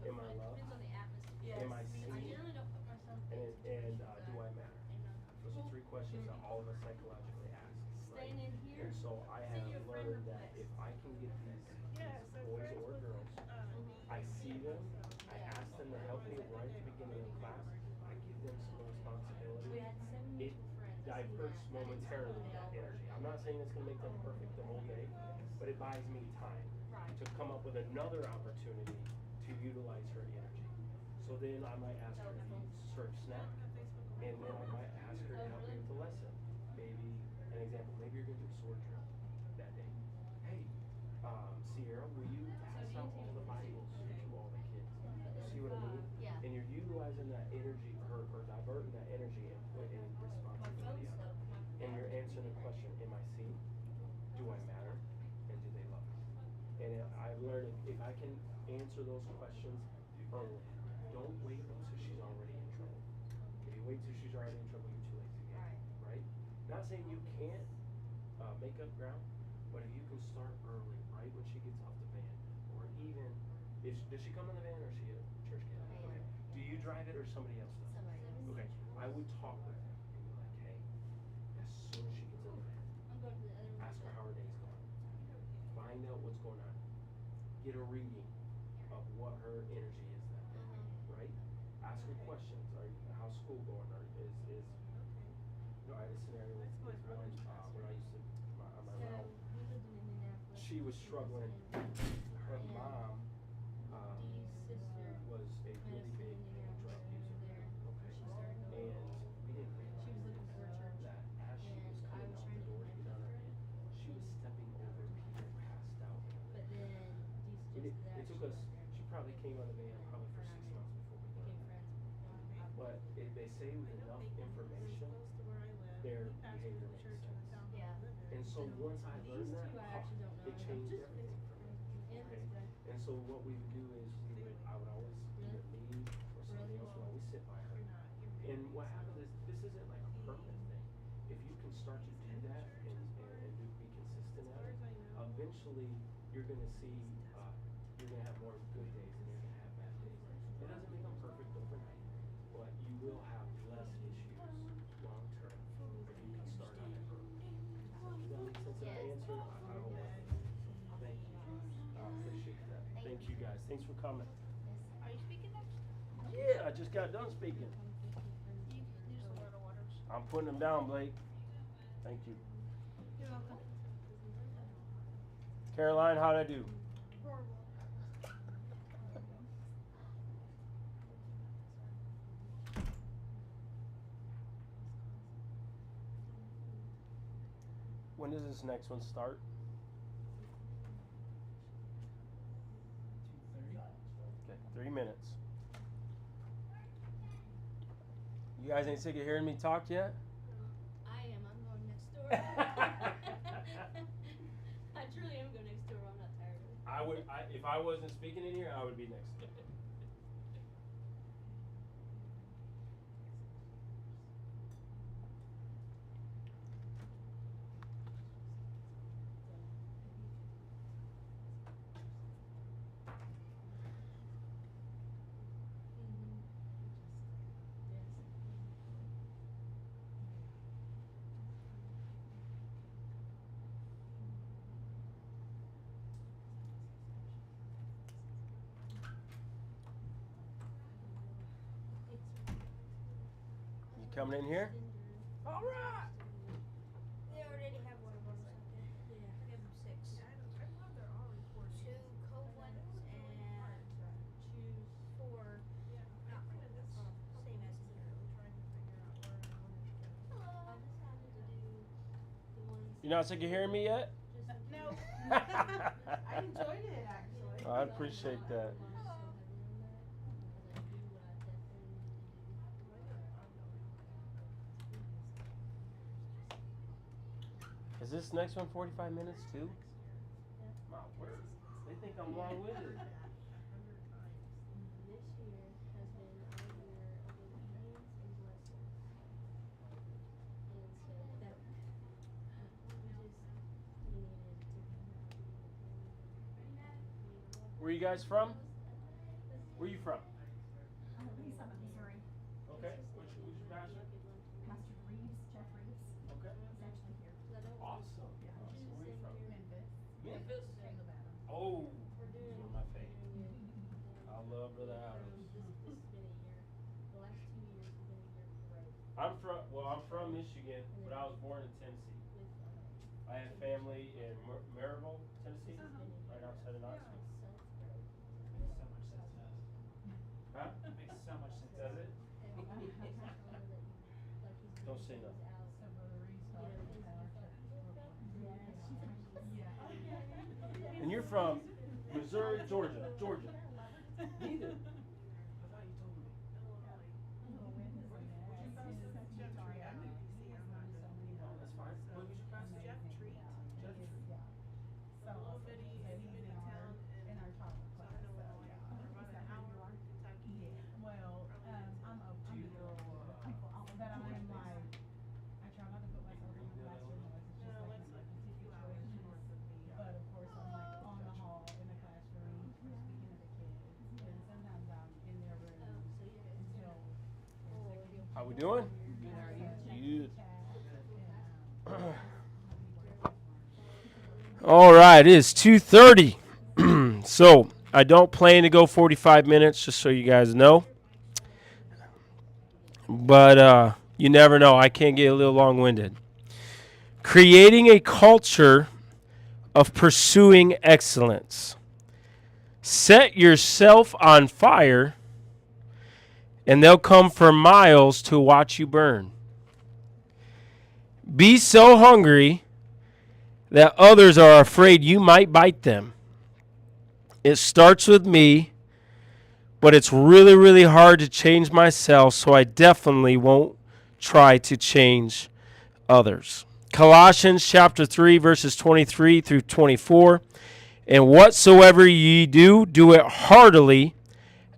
Am I loved? Am I seen? And do I matter? Those are three questions that all of us psychologically ask. Right? And so I have learned that if I can get these boys or girls, I see them, I ask them to help me right at the beginning of class, I give them some responsibility. It diverts momentarily that energy. I'm not saying it's going to make them perfect the whole day, but it buys me time to come up with another opportunity to utilize her energy. So then I might ask her to serve snack, and then I might ask her to help me with the lesson. Maybe, an example, maybe you're going to do a sword drill that day. Hey, Sierra, will you pass out all the Bibles to all the kids? You see what I mean? Yeah. And you're utilizing that energy, or diverting that energy and putting responsibility on it. And you're answering the question, am I seen? Do I matter? And do they love me? And I've learned if I can answer those questions early, don't wait until she's already in trouble. If you wait till she's already in trouble, you're too late to get it, right? Not saying you can't make up ground, but if you can start early, right when she gets off the van, or even does she come in the van or is she a church kid? Okay. Do you drive it or somebody else does? Somebody else. Okay. I would talk with her and be like, hey, as soon as she gets in the van, ask her how her day's going. Find out what's going on. Get a reading of what her energy is that day, right? Ask her questions. How's how's school going? Or is you know, I had a scenario with one when I used to on my route. we lived in Indianapolis. She was struggling. Her mom Dee's sister was a really big drug user. Okay. And we didn't realize She was looking for a church. that as she was And I coming was out trying the to door to connect get on her her. hand, she was stepping over people passed out. But then Dee It suggested that took us, she probably came on the van probably for 6 months before we became learned. friends. But they say with enough information, their behavior makes sense. Yeah. And so once I learned that, two I actually don't know. it changed everything for me. Okay? And so what we would do is I would always, either me or somebody else would always sit by her. And what happens is, this isn't like a permanent thing. If you can start to do that and be consistent at it, eventually you're going to see, you're going to have more good days than you're going to have bad days. It doesn't become perfect overnight, but you will have less issues long term if you can start on it early. Does that make sense? Did I answer? I hope that. Thank you. I appreciate that. Thank you guys. Thanks for coming. Are you speaking next? Yeah, I just got done speaking. There's a lot of waters. I'm putting them down, Blake. Thank you. You're welcome. Caroline, how'd I do? When does this next one start? 2:30. Okay, 3 minutes. You guys ain't sick of hearing me talk yet? I am. I'm going next door. I truly am going next door. I'm not tired of it. If I wasn't speaking in here, I would be next. You coming in here? All right. They already have one of those out there. Yeah. We have 6. Two cold ones and 4 not cold ones. Same as here. Hello. I decided to do the ones. You're not sick of hearing me yet? No. I enjoyed it actually. I appreciate that. Is this next one 45 minutes too? My word. They think I'm long-winded. This year has been our year of obedience and blessing. And so that we needed to. Where you guys from? Where you from? Lisa, Missouri. Okay. Who's your pastor? Pastor Reeves, Jeff Reeves, Okay. is actually here. Awesome. Awesome. Where you from? Memphis. Memphis? Nevada. Oh, he's one of my favorites. I love Brother Adams. This has been a year. The last 2 years have been a year for growth. I'm from Michigan, but I was born in Tennessee. With I have family in Maryville, Tennessee, right outside of Knoxville. Huh? Makes so much sense. Does it? Don't say nothing. So Brother Reeves started the pastor. And you're from Missouri, Georgia. Neither. I thought you told me. Oh, that's fine. What was your pastor? Jeff Treat. So he's in our toddler class. So yeah. Yeah. Well, I'm but I'm like, I try not to put myself in the classroom unless it's just like an emergency situation. But of course, I'm like on the hall in the classroom, speaking to the kids, and sometimes I'm in their room until. How we doing? Good. All right, it is 2:30. So I don't plan to go 45 minutes, just so you guys know. but you never know. I can get a little long-winded. Creating a culture of pursuing excellence. Set yourself on fire, and they'll come for miles to watch you burn. Be so hungry that others are afraid you might bite them. It starts with me, but it's really, really hard to change myself, so I definitely won't try to change others. Colossians chapter 3, verses 23 through 24. And whatsoever ye do, do it heartily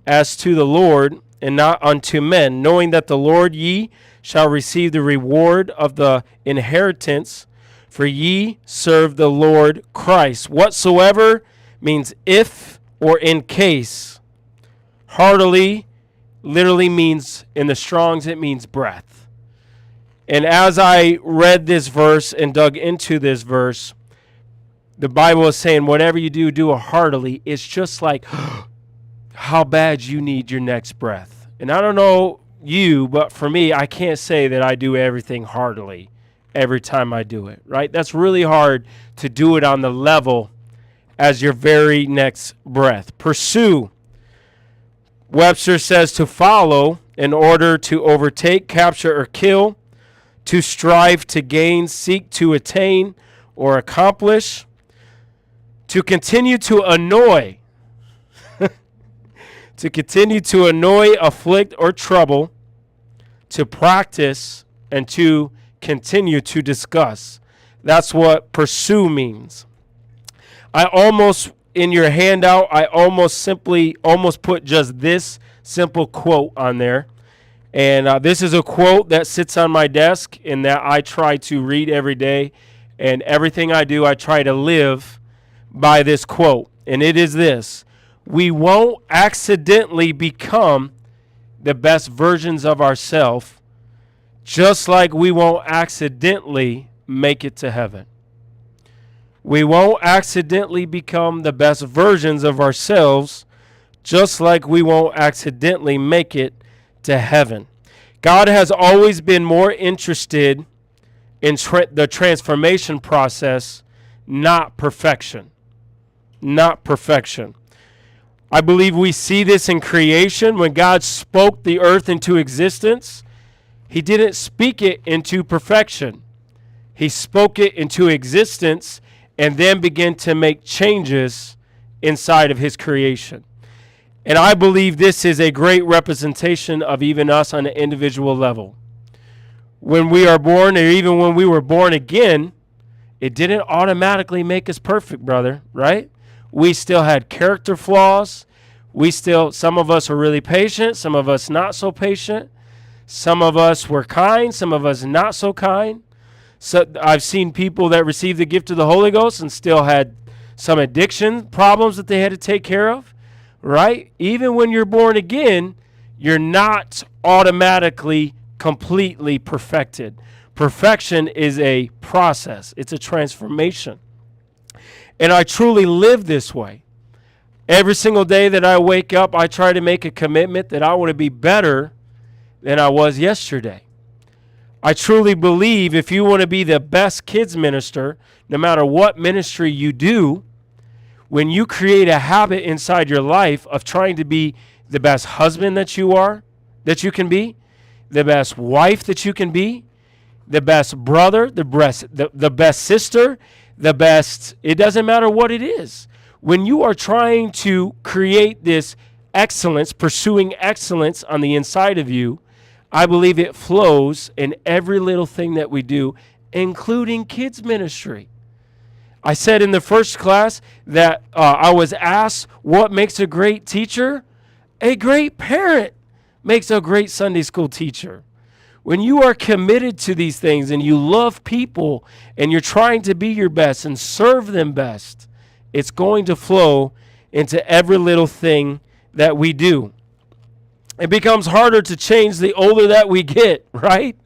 as to the Lord, and not unto men, knowing that the Lord ye shall receive the reward of the inheritance, for ye serve the Lord Christ. Whatsoever means if or in case. Heartily literally means, in the Strong's, it means breath. And as I read this verse and dug into this verse, the Bible is saying whatever you do, do it heartily. It's just like how bad you need your next breath. And I don't know you, but for me, I can't say that I do everything heartily every time I do it, right? That's really hard to do it on the level as your very next breath. Pursue. Webster says to follow in order to overtake, capture, or kill. To strive to gain, seek to attain, or accomplish. To continue to annoy. To continue to annoy, afflict, or trouble. To practice, and to continue to discuss. That's what pursue means. In your handout, I almost put just this simple quote on there. And this is a quote that sits on my desk and that I try to read every day. And everything I do, I try to live by this quote. And it is this: we won't accidentally become the best versions of ourselves, just like we won't accidentally make it to heaven. We won't accidentally become the best versions of ourselves, just like we won't accidentally make it to heaven. God has always been more interested in the transformation process, not perfection. Not perfection. I believe we see this in creation. When God spoke the earth into existence, he didn't speak it into perfection. He spoke it into existence and then began to make changes inside of his creation. And I believe this is a great representation of even us on an individual level. When we are born, or even when we were born again, it didn't automatically make us perfect, brother, right? We still had character flaws. Some of us are really patient, some of us not so patient. Some of us were kind, some of us not so kind. So I've seen people that received the gift of the Holy Ghost and still had some addiction problems that they had to take care of. Right? Even when you're born again, you're not automatically completely perfected. Perfection is a process. It's a transformation. And I truly live this way. Every single day that I wake up, I try to make a commitment that I want to be better than I was yesterday. I truly believe if you want to be the best kids minister, no matter what ministry you do, when you create a habit inside your life of trying to be the best husband that you can be, the best wife that you can be, the best brother, the best sister, it doesn't matter what it is. When you are trying to create this excellence, pursuing excellence on the inside of you, I believe it flows in every little thing that we do, including kids ministry. I said in the first class that I was asked what makes a great teacher. A great parent makes a great Sunday school teacher. When you are committed to these things and you love people and you're trying to be your best and serve them best, it's going to flow into every little thing that we do. It becomes harder to change the older that we get, right?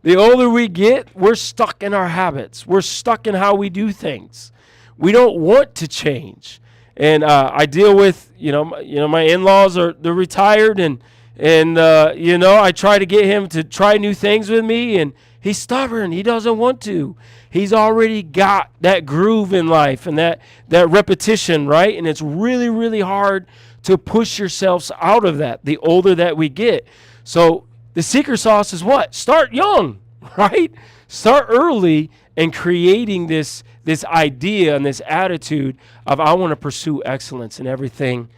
The older we get, we're stuck in our habits. We're stuck in how we do things. We don't want to change. And I deal with, my in-laws they're retired, and And, I try to get him to try new things with me, and he's stubborn. He doesn't want to. He's already got that groove in life and that repetition, right? And it's really, really hard to push yourselves out of that the older that we get. So the secret sauce is what? Start young, right? Start early and creating this idea and this attitude of I want to pursue excellence in everything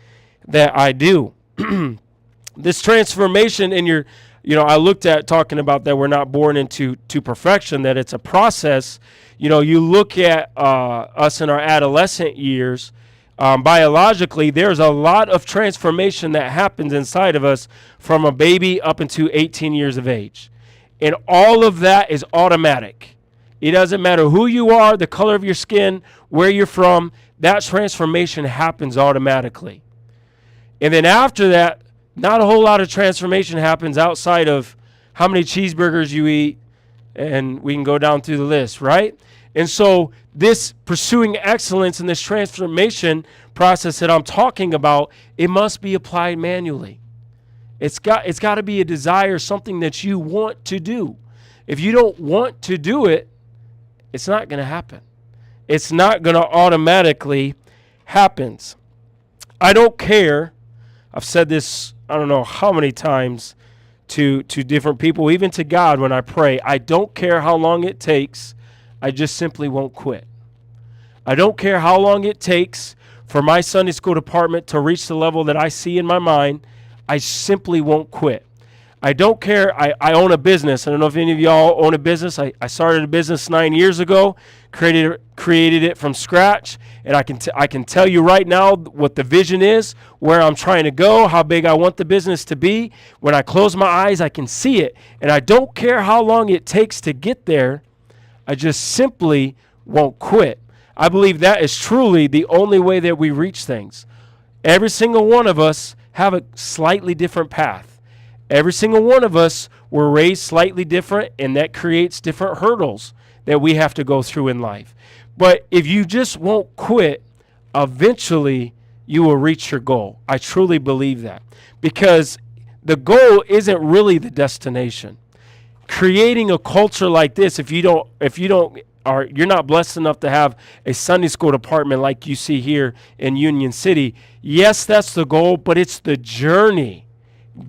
that I do. This transformation in your, I looked at talking about that we're not born into perfection, that it's a process. You look at us in our adolescent years, biologically, there's a lot of transformation that happens inside of us from a baby up into 18 years of age. And all of that is automatic. It doesn't matter who you are, the color of your skin, where you're from, that transformation happens automatically. And then after that, not a whole lot of transformation happens outside of how many cheeseburgers you eat, and we can go down through the list, right? And so this pursuing excellence and this transformation process that I'm talking about, it must be applied manually. It's got to be a desire, something that you want to do. If you don't want to do it, it's not going to happen. It's not going to automatically happen. I don't care. I've said this, I don't know how many times to different people, even to God when I pray. I don't care how long it takes. I just simply won't quit. I don't care how long it takes for my Sunday school department to reach the level that I see in my mind. I simply won't quit. I don't care. I own a business. I don't know if any of y'all own a business. I started a business 9 years ago, created it from scratch, and I can tell you right now what the vision is, where I'm trying to go, how big I want the business to be. When I close my eyes, I can see it, and I don't care how long it takes to get there. I just simply won't quit. I believe that is truly the only way that we reach things. Every single one of us have a slightly different path. Every single one of us were raised slightly different, and that creates different hurdles that we have to go through in life. But if you just won't quit, eventually you will reach your goal. I truly believe that, because the goal isn't really the destination. Creating a culture like this, if you're not blessed enough to have a Sunday school department like you see here in Union City, yes, that's the goal, but it's the journey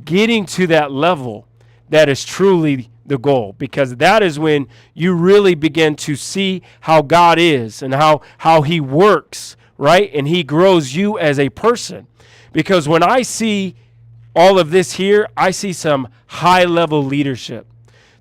getting to that level that is truly the goal, because that is when you really begin to see how God is and how he works, right? And he grows you as a person. Because when I see all of this here, I see some high-level leadership.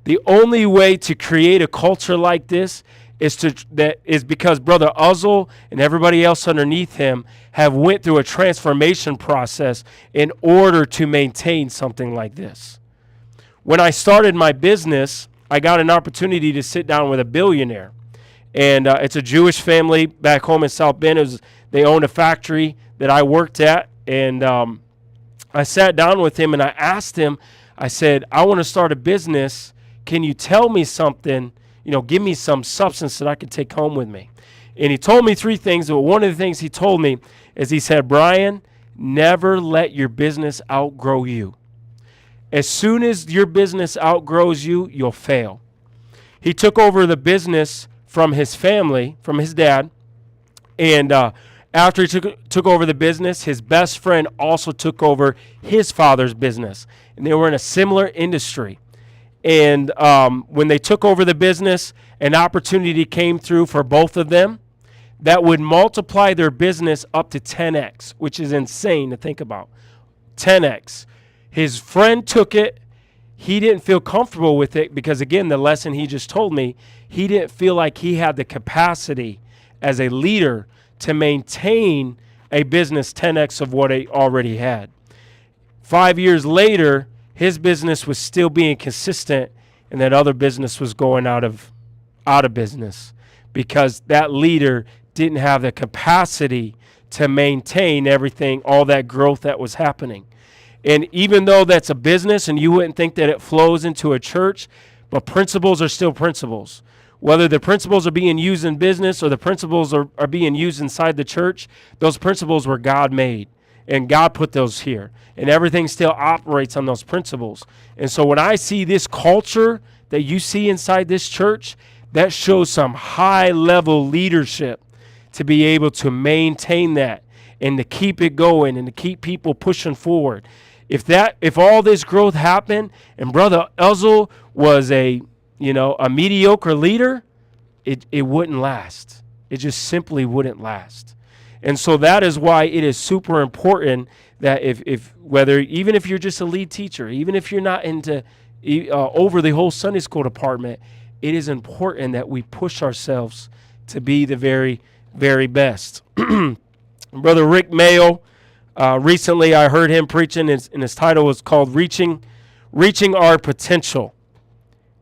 The only way to create a culture like this is because Brother Uzzle and everybody else underneath him have went through a transformation process in order to maintain something like this. When I started my business, I got an opportunity to sit down with a billionaire. And it's a Jewish family back home in South Bend. They owned a factory that I worked at. And I sat down with him and I asked him, I said, I want to start a business. Can you tell me something? Give me some substance that I could take home with me. And he told me three things, but one of the things he told me is he said, Brian, never let your business outgrow you. As soon as your business outgrows you, you'll fail. He took over the business from his family, from his dad, and after he took over the business, his best friend also took over his father's business, and they were in a similar industry. And when they took over the business, an opportunity came through for both of them that would multiply their business up to 10x, which is insane to think about. 10x. His friend took it. He didn't feel comfortable with it because, again, the lesson he just told me, he didn't feel like he had the capacity as a leader to maintain a business 10x of what he already had. 5 years later, his business was still being consistent, and that other business was going out of business because that leader didn't have the capacity to maintain everything, all that growth that was happening. And even though that's a business and you wouldn't think that it flows into a church, but principles are still principles. Whether the principles are being used in business or the principles are being used inside the church, those principles were God made. and God put those here. And everything still operates on those principles. And so when I see this culture that you see inside this church, that shows some high-level leadership to be able to maintain that and to keep it going and to keep people pushing forward. If all this growth happened and Brother Uzzle was a mediocre leader, it wouldn't last. It just simply wouldn't last. And so that is why it is super important that even if you're just a lead teacher, even if you're not into over the whole Sunday school department, it is important that we push ourselves to be the very, very best. Brother Rick Mayo, recently I heard him preaching, and his title was called Reaching Our Potential.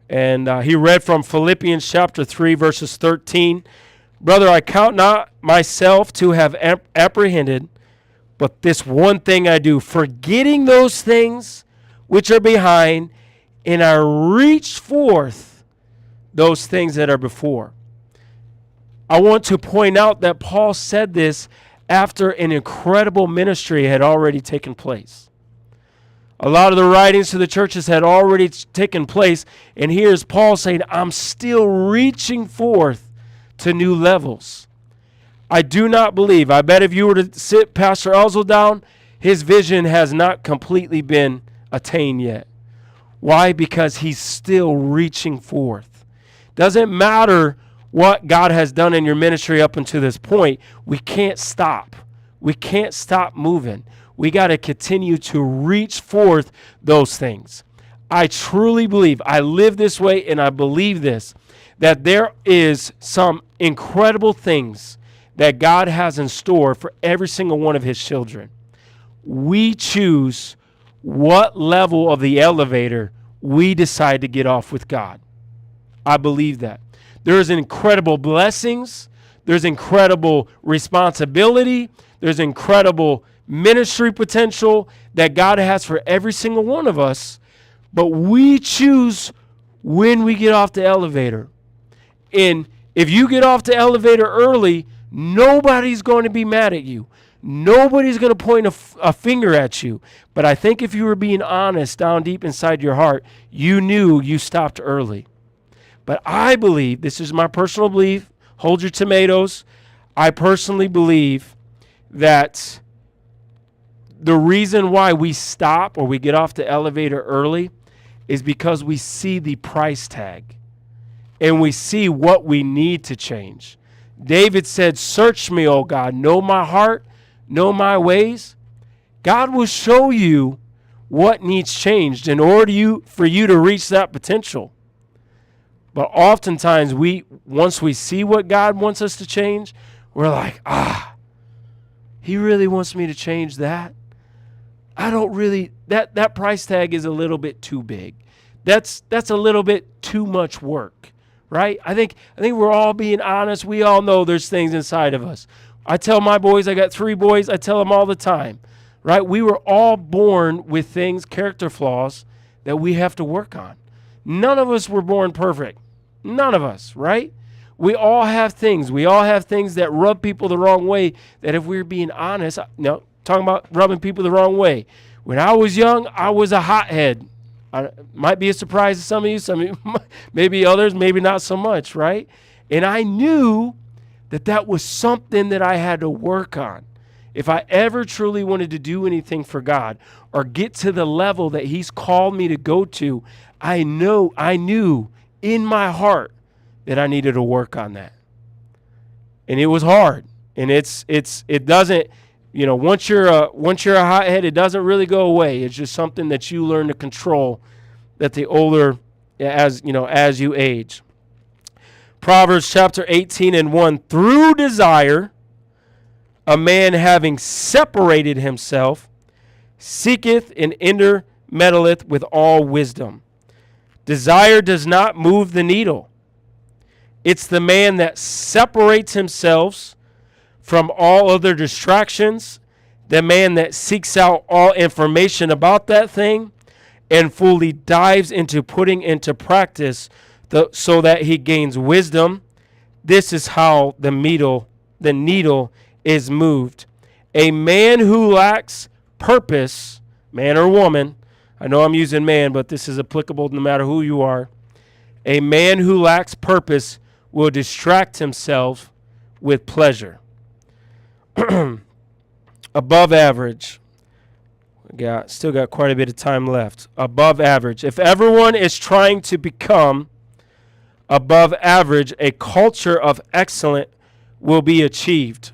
And he read from Philippians chapter 3, verses 13. Brother, I count not myself to have apprehended, but this one thing I do, forgetting those things which are behind, and I reach forth those things that are before. I want to point out that Paul said this after an incredible ministry had already taken place. A lot of the writings to the churches had already taken place, and here's Paul saying, I'm still reaching forth to new levels. I do not believe, I bet if you were to sit Pastor Uzzle down, his vision has not completely been attained yet. Why? Because he's still reaching forth. Doesn't matter what God has done in your ministry up until this point, we can't stop. We can't stop moving. We got to continue to reach forth those things. I truly believe, I live this way and I believe this, that there is some incredible things that God has in store for every single one of his children. We choose what level of the elevator we decide to get off with God. I believe that. There's incredible blessings. There's incredible responsibility. There's incredible ministry potential that God has for every single one of us. But we choose when we get off the elevator. And if you get off the elevator early, nobody's going to be mad at you. Nobody's going to point a finger at you. But I think if you were being honest down deep inside your heart, you knew you stopped early. But I believe, this is my personal belief, hold your tomatoes, I personally believe that the reason why we stop or we get off the elevator early is because we see the price tag and we see what we need to change. David said, search me, O God, know my heart, know my ways. God will show you what needs changed in order for you to reach that potential. But oftentimes, once we see what God wants us to change, we're like, he really wants me to change that. I don't really, that price tag is a little bit too big. That's a little bit too much work, right? I think we're all being honest. We all know there's things inside of us. I tell my boys, I got 3 boys, I tell them all the time, right? We were all born with things, character flaws, that we have to work on. None of us were born perfect. None of us, right? We all have things. We all have things that rub people the wrong way, that if we're being honest, talking about rubbing people the wrong way. When I was young, I was a hothead. Might be a surprise to some of you, maybe others, maybe not so much, right? And I knew that was something that I had to work on. If I ever truly wanted to do anything for God or get to the level that he's called me to go to, I knew in my heart that I needed to work on that. And it was hard. And it doesn't, once you're a hothead, it doesn't really go away. It's just something that you learn to control that the older, as you age. Proverbs chapter 18:1, through desire, a man having separated himself, seeketh and intermeddleth with all wisdom. Desire does not move the needle. It's the man that separates himself from all other distractions, the man that seeks out all information about that thing and fully dives into putting into practice so that he gains wisdom. This is how the needle is moved. A man who lacks purpose, man or woman, I know I'm using man, but this is applicable no matter who you are. A man who lacks purpose will distract himself with pleasure. Above average. Still got quite a bit of time left. Above average. If everyone is trying to become above average, a culture of excellence will be achieved.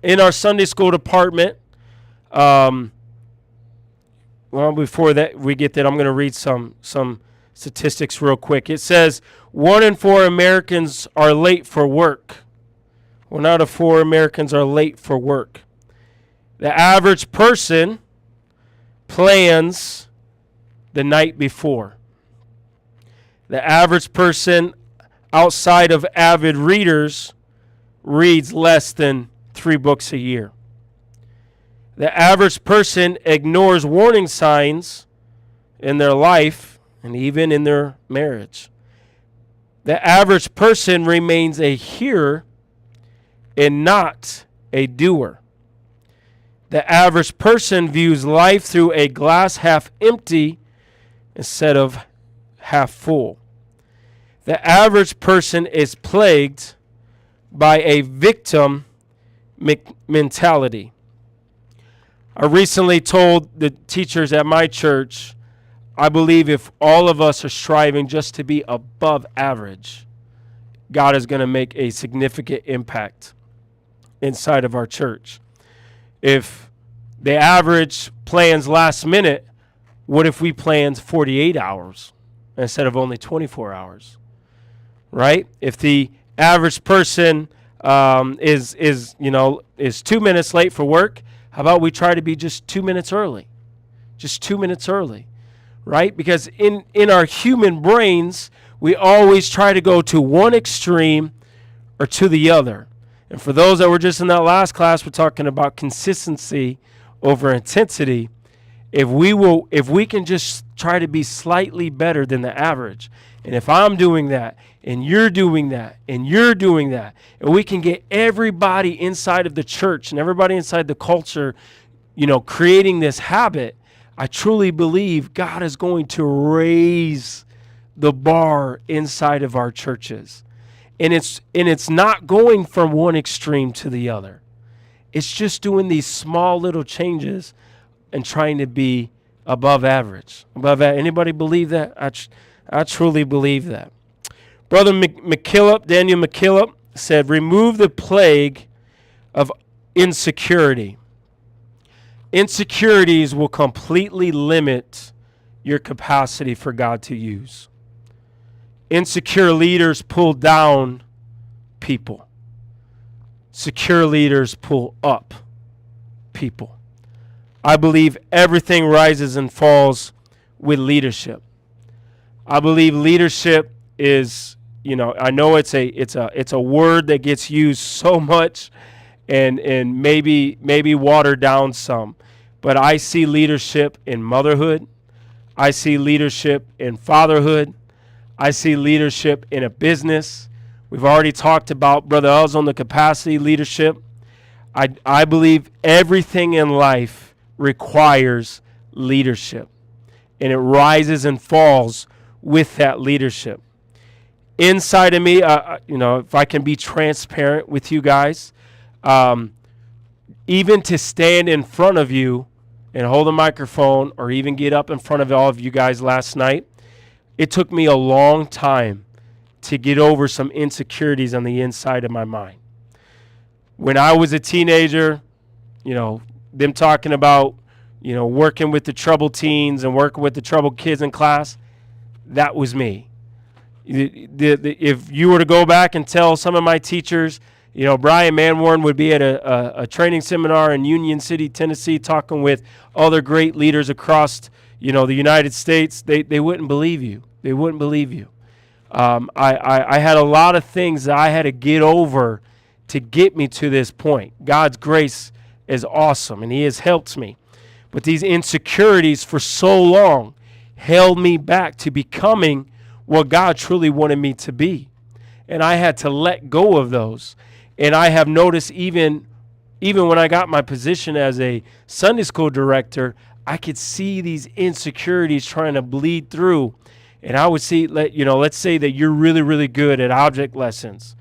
In our Sunday school department, well, before that we get that, I'm going to read some statistics real quick. It says 1 in 4 Americans are late for work. 1 out of 4 Americans are late for work. The average person plans the night before. The average person outside of avid readers reads less than 3 books a year. The average person ignores warning signs in their life and even in their marriage. The average person remains a hearer and not a doer. The average person views life through a glass half empty instead of half full. The average person is plagued by a victim mentality. I recently told the teachers at my church, I believe if all of us are striving just to be above average, God is going to make a significant impact inside of our church. If the average plans last minute, what if we planned 48 hours instead of only 24 hours? Right? If the average person is 2 minutes late for work, how about we try to be just 2 minutes early? Just 2 minutes early, right? Because in our human brains, we always try to go to one extreme or to the other. And for those that were just in that last class, we're talking about consistency over intensity. If we can just try to be slightly better than the average, and if I'm doing that, and you're doing that, and you're doing that, and we can get everybody inside of the church and everybody inside the culture, creating this habit, I truly believe God is going to raise the bar inside of our churches. And it's not going from one extreme to the other. It's just doing these small little changes and trying to be above average. Anybody believe that? I truly believe that. Brother Daniel McKillop said, remove the plague of insecurity. Insecurities will completely limit your capacity for God to use. Insecure leaders pull down people. Secure leaders pull up people. I believe everything rises and falls with leadership. I believe leadership is, I know it's a word that gets used so much and maybe watered down some. But I see leadership in motherhood. I see leadership in fatherhood. I see leadership in a business. We've already talked about Brother Els on the capacity leadership. I believe everything in life requires leadership, and it rises and falls with that leadership. Inside of me, if I can be transparent with you guys, even to stand in front of you and hold a microphone or even get up in front of all of you guys last night, it took me a long time to get over some insecurities on the inside of my mind. When I was a teenager, them talking about, working with the troubled teens and working with the troubled kids in class, that was me. If you were to go back and tell some of my teachers, Brian Manwarren would be at a training seminar in Union City, Tennessee, talking with other great leaders across, the United States, they wouldn't believe you. They wouldn't believe you. I had a lot of things that I had to get over to get me to this point. God's grace is awesome, and He has helped me. But these insecurities for so long held me back to becoming what God truly wanted me to be. And I had to let go of those. And I have noticed even even when I got my position as a Sunday school director, I could see these insecurities trying to bleed through. And I would see, let's say that you're really, really good at object lessons.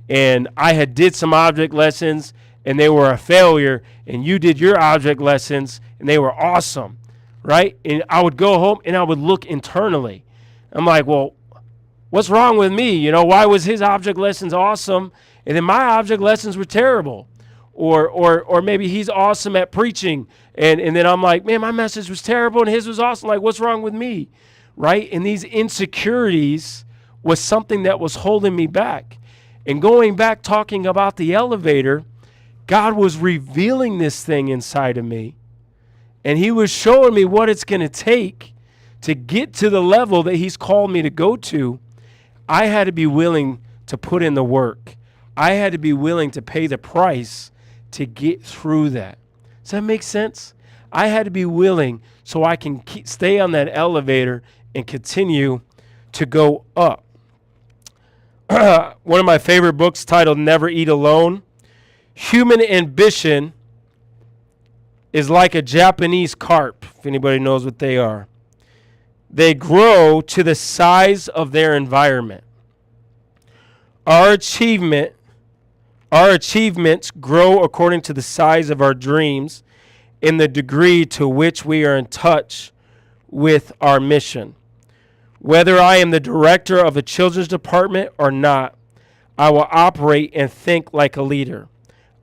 And I had did some object lessons and they were a failure, and you did your object lessons and they were awesome, right? And I would go home and I would look internally. I'm like, well, what's wrong with me? Why was his object lessons awesome and then my object lessons were terrible? Or maybe he's awesome at preaching, and then I'm like, man, my message was terrible and his was awesome. Like, what's wrong with me, right? And these insecurities was something that was holding me back. And going back talking about the elevator, God was revealing this thing inside of me, and he was showing me what it's going to take to get to the level that he's called me to go to. I had to be willing to put in the work. I had to be willing to pay the price to get through that. Does that make sense? I had to be willing so I can stay on that elevator and continue to go up. One of my favorite books titled Never Eat Alone. Human ambition is like a Japanese carp, if anybody knows what they are. They grow to the size of their environment. Our achievements grow according to the size of our dreams in the degree to which we are in touch with our mission. Whether I am the director of a children's department or not, I will operate and think like a leader.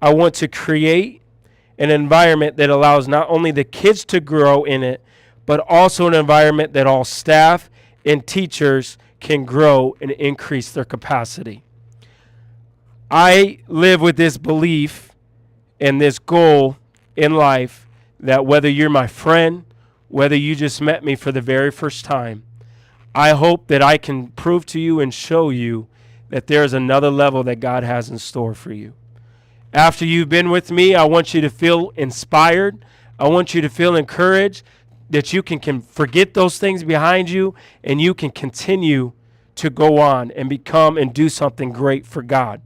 I want to create an environment that allows not only the kids to grow in it, but also an environment that all staff and teachers can grow and increase their capacity. I live with this belief and this goal in life that whether you're my friend, whether you just met me for the very first time, I hope that I can prove to you and show you that there's another level that God has in store for you. After you've been with me, I want you to feel inspired. I want you to feel encouraged that you can forget those things behind you and you can continue to go on and become and do something great for God.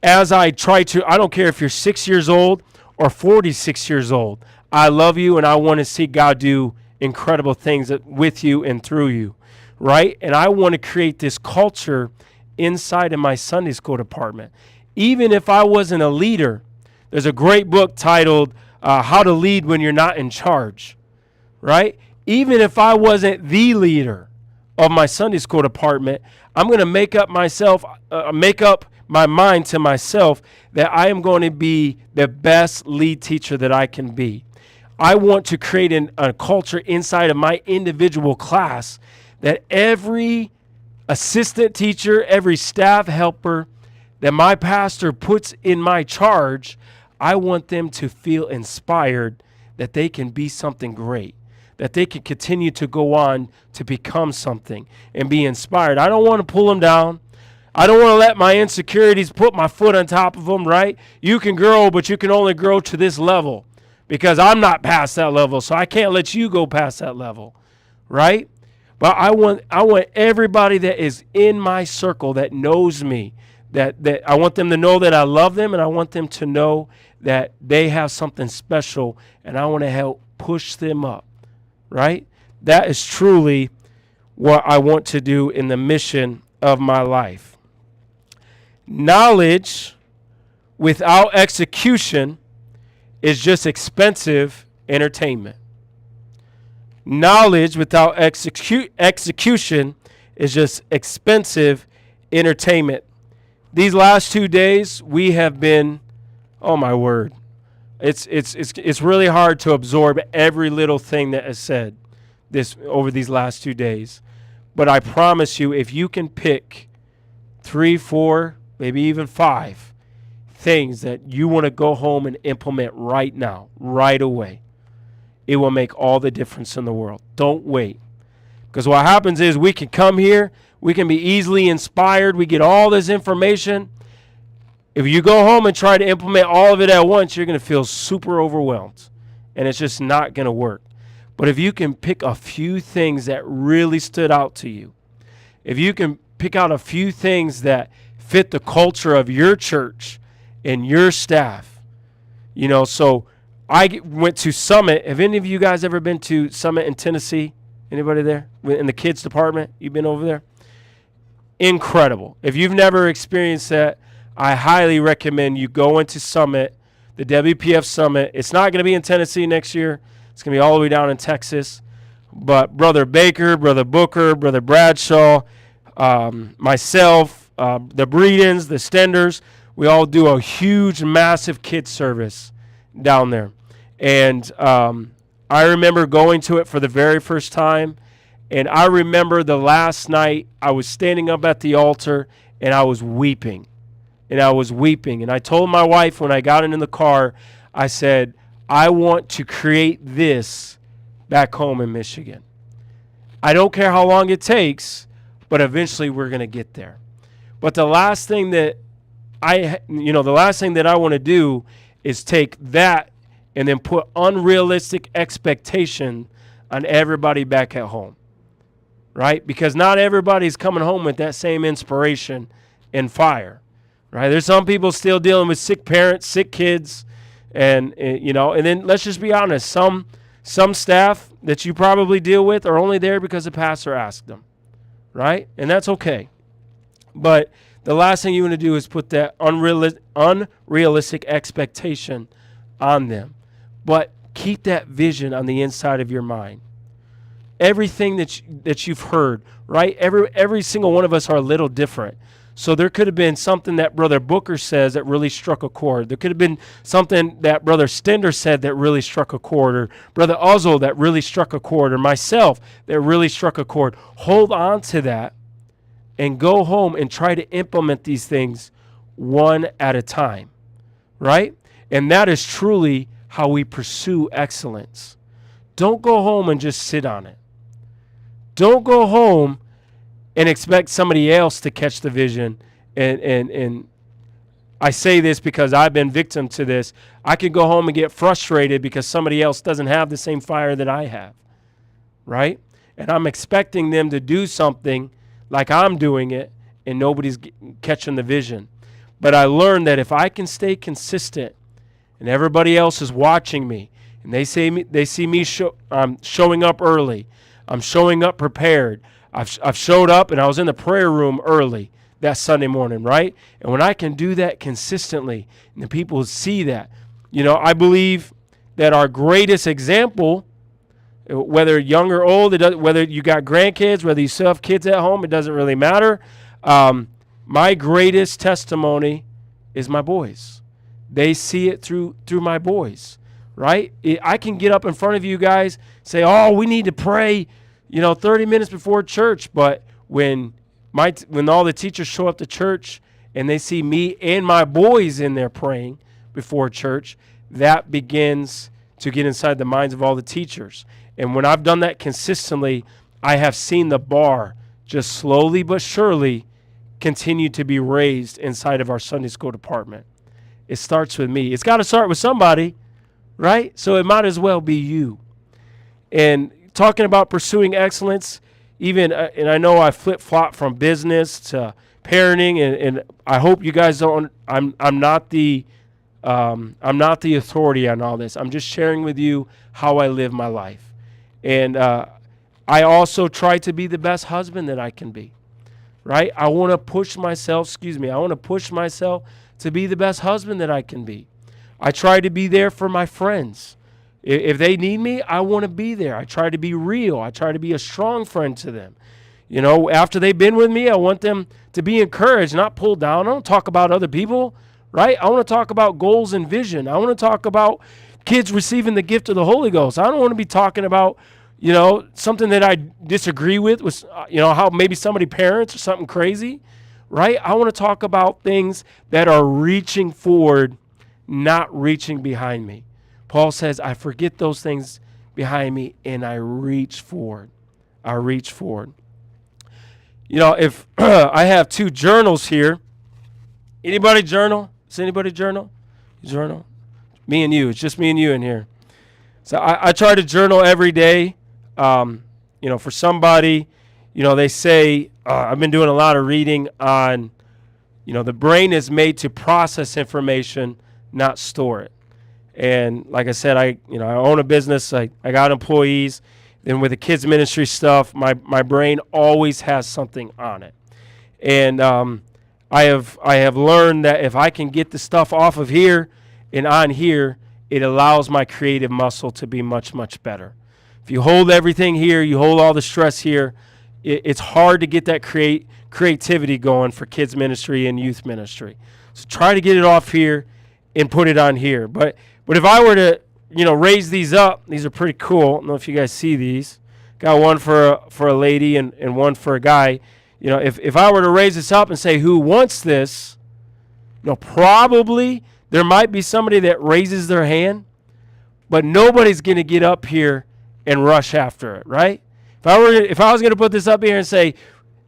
As I don't care if you're 6 years old or 46 years old, I love you and I want to see God do incredible things with you and through you, right? And I want to create this culture inside of my Sunday school department. Even if I wasn't a leader, there's a great book titled How to Lead When You're Not in Charge, right? Even if I wasn't the leader of my Sunday school department, I'm going to make up my mind to myself that I am going to be the best lead teacher that I can be. I want to create a culture inside of my individual class that every assistant teacher, every staff helper that my pastor puts in my charge, I want them to feel inspired that they can be something great, that they can continue to go on to become something and be inspired. I don't want to pull them down. I don't want to let my insecurities put my foot on top of them, right? You can grow, but you can only grow to this level because I'm not past that level, so I can't let you go past that level, right? But I want everybody that is in my circle that knows me, that I want them to know that I love them, and I want them to know that they have something special, and I want to help push them up, right? That is truly what I want to do in the mission of my life. Knowledge without execution is just expensive entertainment. Knowledge without execution is just expensive entertainment. These last 2 days, we have been, oh my word, it's really hard to absorb every little thing that is said over these last 2 days. But I promise you, if you can pick 3, 4, maybe even 5 things that you want to go home and implement right now, right away, it will make all the difference in the world. Don't wait. Because what happens is we can come here, we can be easily inspired, we get all this information. If you go home and try to implement all of it at once, you're going to feel super overwhelmed. And it's just not going to work. But if you can pick a few things that really stood out to you, if you can pick out a few things that fit the culture of your church and your staff, So went to Summit. Have any of you guys ever been to Summit in Tennessee? Anybody there? In the kids department? You've been over there? Incredible. If you've never experienced that, I highly recommend you go into Summit, the WPF Summit. It's not going to be in Tennessee next year. It's going to be all the way down in Texas. But Brother Baker, Brother Booker, Brother Bradshaw, myself, the Breedens, the Stenders, we all do a huge, massive kids service down there. And I remember going to it for the very first time. And I remember the last night I was standing up at the altar and I was weeping. And I told my wife when I got in the car, I said, I want to create this back home in Michigan. I don't care how long it takes, but eventually we're going to get there. But the last thing that I want to do is take that and then put unrealistic expectation on everybody back at home, right? Because not everybody's coming home with that same inspiration and fire, right? There's some people still dealing with sick parents, sick kids, and then let's just be honest, some staff that you probably deal with are only there because the pastor asked them, right? And that's okay. But the last thing you want to do is put that unrealistic expectation on them. But keep that vision on the inside of your mind. Everything that you've heard, right? Every single one of us are a little different. So there could have been something that Brother Booker says that really struck a chord. There could have been something that Brother Stender said that really struck a chord, or Brother Ozzo that really struck a chord, or myself that really struck a chord. Hold on to that and go home and try to implement these things one at a time, right? And that is truly how we pursue excellence. Don't go home and just sit on it. Don't go home and expect somebody else to catch the vision. And I say this because I've been victim to this. I could go home and get frustrated because somebody else doesn't have the same fire that I have, right? And I'm expecting them to do something like I'm doing it, and nobody's catching the vision. But I learned that if I can stay consistent and everybody else is watching me, and they see me showing up early, I'm showing up prepared, I've showed up and I was in the prayer room early that Sunday morning, right? And when I can do that consistently and the people see that, I believe that our greatest example, whether young or old, whether you got grandkids, whether you still have kids at home, it doesn't really matter. My greatest testimony is my boys. They see it through my boys, right? I can get up in front of you guys, say, oh, we need to pray, 30 minutes before church. But when all the teachers show up to church and they see me and my boys in there praying before church, that begins to get inside the minds of all the teachers. And when I've done that consistently, I have seen the bar just slowly but surely continue to be raised inside of our Sunday school department. It starts with me. It's got to start with somebody, right? So it might as well be you. And talking about pursuing excellence, even, and I know I flip-flop from business to parenting, and I hope you guys don't, I'm not the authority on all this. I'm just sharing with you how I live my life. And I also try to be the best husband that I can be, right? I want to push myself to be the best husband that I can be. I try to be there for my friends. If they need me, I want to be there. I try to be real. I try to be a strong friend to them. After they've been with me, I want them to be encouraged, not pulled down. I don't talk about other people, right? I want to talk about goals and vision. I want to talk about kids receiving the gift of the Holy Ghost. I don't want to be talking about, something that I disagree with, how maybe somebody parents or something crazy, right? I want to talk about things that are reaching forward, not reaching behind me. Paul says, I forget those things behind me and I reach forward. If I have two journals here. Anybody journal? Does anybody journal? Journal? Me and you. It's just me and you in here. So I try to journal every day. For somebody, they say, I've been doing a lot of reading on, the brain is made to process information, not store it. And like I said, I own a business. I got employees. Then with the kids ministry stuff, my brain always has something on it. And I have learned that if I can get the stuff off of here and on here, it allows my creative muscle to be much, much better. If you hold everything here, you hold all the stress here, it's hard to get that creativity going for kids ministry and youth ministry. So try to get it off here and put it on here. But if I were to raise these up, these are pretty cool. I don't know if you guys see these. Got one for a lady and one for a guy. If I were to raise this up and say who wants this, probably there might be somebody that raises their hand, but nobody's going to get up here and rush after it, right? If I was going to put this up here and say,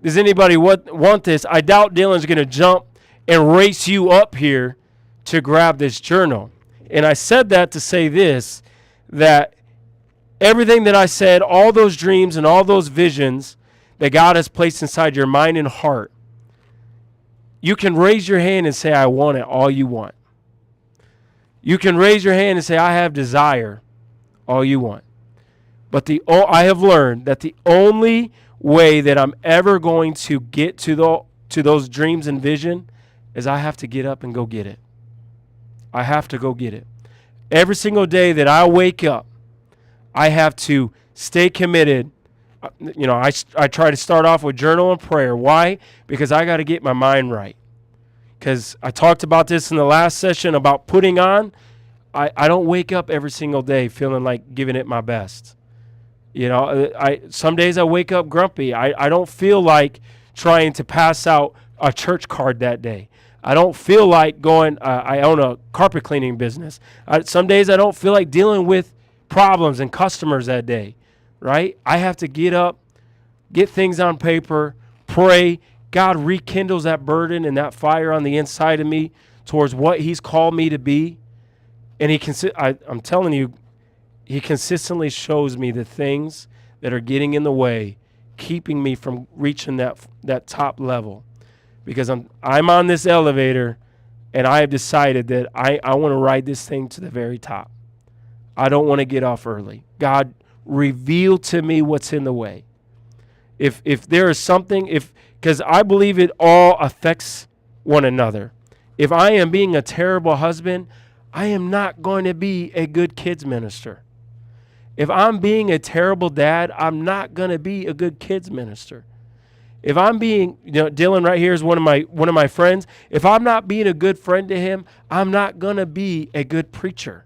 does anybody want this? I doubt Dylan's going to jump and race you up here to grab this journal. And I said that to say this, that everything that I said, all those dreams and all those visions that God has placed inside your mind and heart, you can raise your hand and say, I want it, all you want. You can raise your hand and say, I have desire, all you want. But I have learned that the only way that I'm ever going to get to those dreams and vision is I have to get up and go get it. I have to go get it. Every single day that I wake up, I have to stay committed. I try to start off with journal and prayer. Why? Because I got to get my mind right. Because I talked about this in the last session about putting on. I don't wake up every single day feeling like giving it my best. Some days I wake up grumpy. I don't feel like trying to pass out a church card that day. I don't feel like going, I own a carpet cleaning business. Some days I don't feel like dealing with problems and customers that day, right? I have to get up, get things on paper, pray. God rekindles that burden and that fire on the inside of me towards what he's called me to be. And I'm telling you, he consistently shows me the things that are getting in the way, keeping me from reaching that top level. Because I'm on this elevator, and I have decided that I want to ride this thing to the very top. I don't want to get off early. God, reveal to me what's in the way. If there is something, because I believe it all affects one another. If I am being a terrible husband, I am not going to be a good kids minister. If I'm being a terrible dad, I'm not going to be a good kids minister. If I'm being, Dylan right here is one of my friends. If I'm not being a good friend to him, I'm not going to be a good preacher.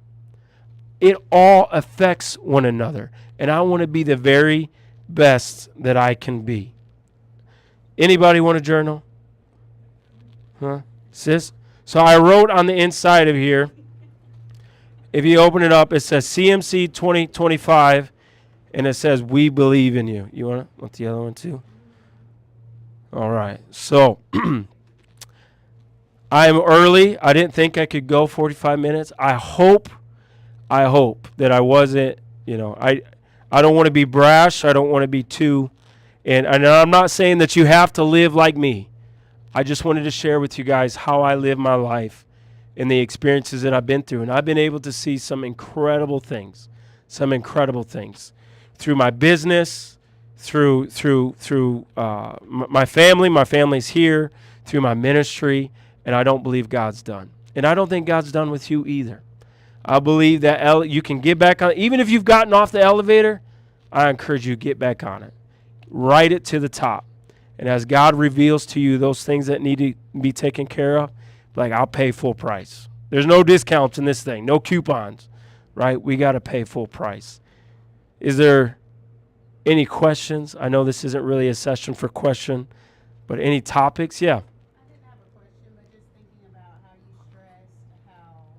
It all affects one another. And I want to be the very best that I can be. Anybody want a journal? Huh? Sis? So I wrote on the inside of here, if you open it up, it says CMC 2025, and it says, we believe in you. You want the other one too? All right. So I'm early. I didn't think I could go 45 minutes. I hope that I wasn't, I don't want to be brash. I don't want to be too, and I'm not saying that you have to live like me. I just wanted to share with you guys how I live my life and the experiences that I've been through. And I've been able to see some incredible things through my business, through my family. My family's here, through my ministry, and I don't believe God's done. And I don't think God's done with you either. I believe that you can get back on. Even if you've gotten off the elevator, I encourage you to get back on it. Ride it to the top. And as God reveals to you those things that need to be taken care of, I'll pay full price. There's no discounts in this thing, no coupons, right? We got to pay full price. Is there any questions? I know this isn't really a session for question, but any topics? Yeah. I didn't have a question, but just thinking about how you stressed how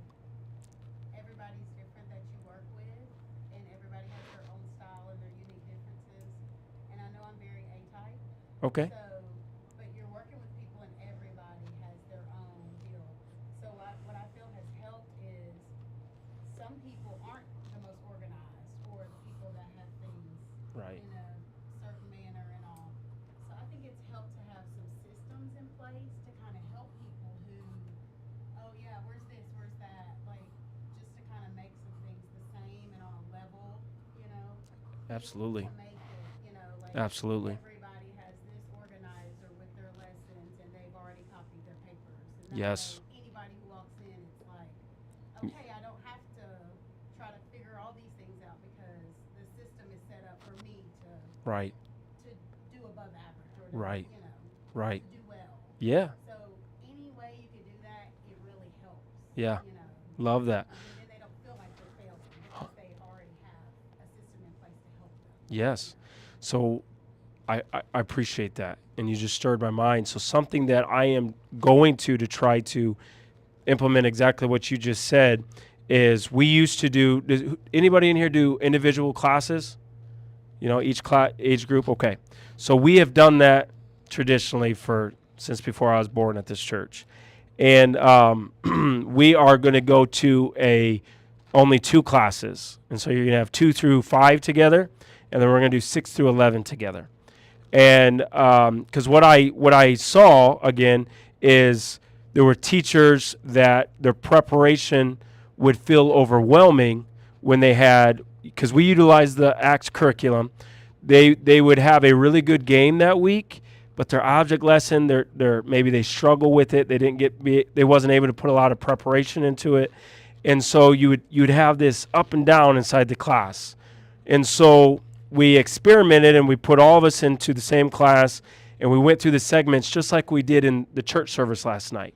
everybody's different that you work with, and everybody has their own style and their unique differences. And I know I'm very A-type. Okay. So, but you're working with people and everybody has their own deal. So what I feel has helped is some people aren't the most organized, or the people that have things Right. in a certain manner and all. So I think it's helped to have some systems in place to kind of help people who, oh yeah, where's this, where's that, just to kind of Absolutely. to make it, you know, like Absolutely. everybody has this organizer with their lessons and they've already copied their papers. And that Yes. way anybody who walks in, it's like, okay, I don't have to try to figure all these things out because the system is set up for me to Right. do above average or to, Right. you know, Right. to do well. Yeah. So any way you could do that, it really helps. Yeah. You know, Love that. I mean, then they don't feel like they're failing because they already have a system in place to help them. Yes. So I appreciate that. And you just stirred my mind. So something that I am going to try to implement exactly what you just said is we used to do, does anybody in here do individual classes? You know, each age group? Okay. So we have done that traditionally since before I was born at this church. And we are going to go to only 2 classes. And so you're going to have 2 through 5 together, and then we're going to do 6 through 11 together. And because what I saw, again, is there were teachers that their preparation would feel overwhelming when they had, because we utilized the ACTS curriculum, they would have a really good game that week, but their object lesson, maybe they struggle with it. They wasn't able to put a lot of preparation into it, and so you'd have this up and down inside the class. And so we experimented and we put all of us into the same class, and we went through the segments just like we did in the church service last night.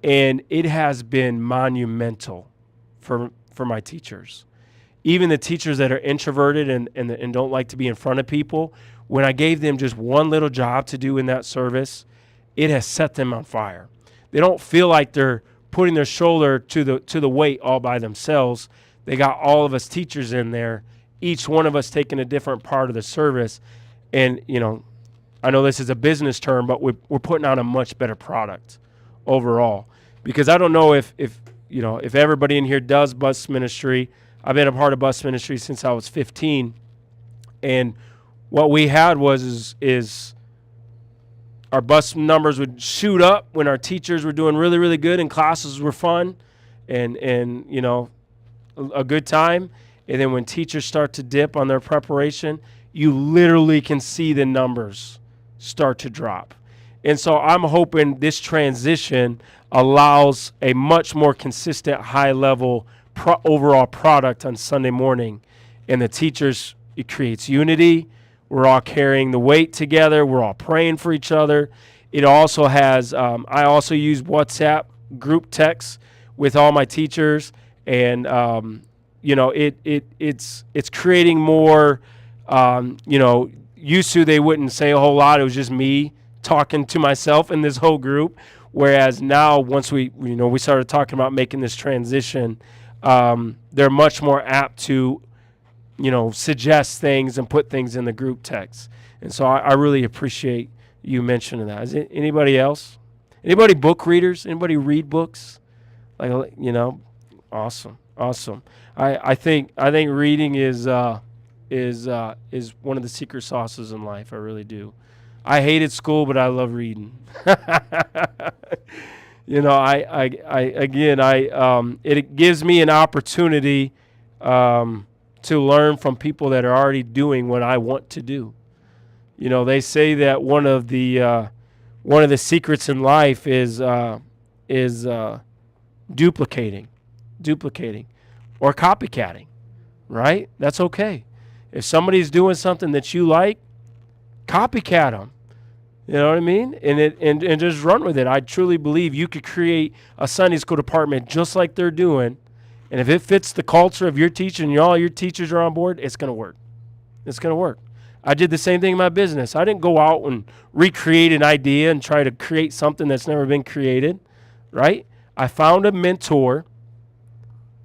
And it has been monumental for my teachers. Even the teachers that are introverted and don't like to be in front of people, when I gave them just one little job to do in that service, it has set them on fire. They don't feel like they're putting their shoulder to the weight all by themselves. They got all of us teachers in there, each one of us taking a different part of the service. And, you know, I know this is a business term, but we're putting out a much better product overall. Because I don't know if everybody in here does bus ministry. I've been a part of bus ministry since I was 15. And what we had is our bus numbers would shoot up when our teachers were doing really, really good and classes were fun and you know, a good time. And then when teachers start to dip on their preparation, you literally can see the numbers start to drop. And so I'm hoping this transition allows a much more consistent, high-level overall product on Sunday morning. And the teachers, it creates unity. We're all carrying the weight together. We're all praying for each other. It also has, I also use WhatsApp group text with all my teachers. And, you know, it's creating more, you know, used to they wouldn't say a whole lot. It was just me talking to myself in this whole group. Whereas now, once we started talking about making this transition, they're much more apt to, you know, suggest things and put things in the group text. And so I really appreciate you mentioning that. Is it anybody else? Anybody book readers? Anybody read books? Like, you know, awesome. I think reading is one of the secret sauces in life. I really do. I hated school, but I love reading. You know, it gives me an opportunity to learn from people that are already doing what I want to do. You know, they say that one of the secrets in life is duplicating or copycatting, right? That's okay. If somebody's doing something that you like, copycat them. You know what I mean? And just run with it. I truly believe you could create a Sunday school department just like they're doing, and if it fits the culture of your teacher and all your teachers are on board, it's going to work. It's going to work. I did the same thing in my business. I didn't go out and recreate an idea and try to create something that's never been created, right? I found a mentor.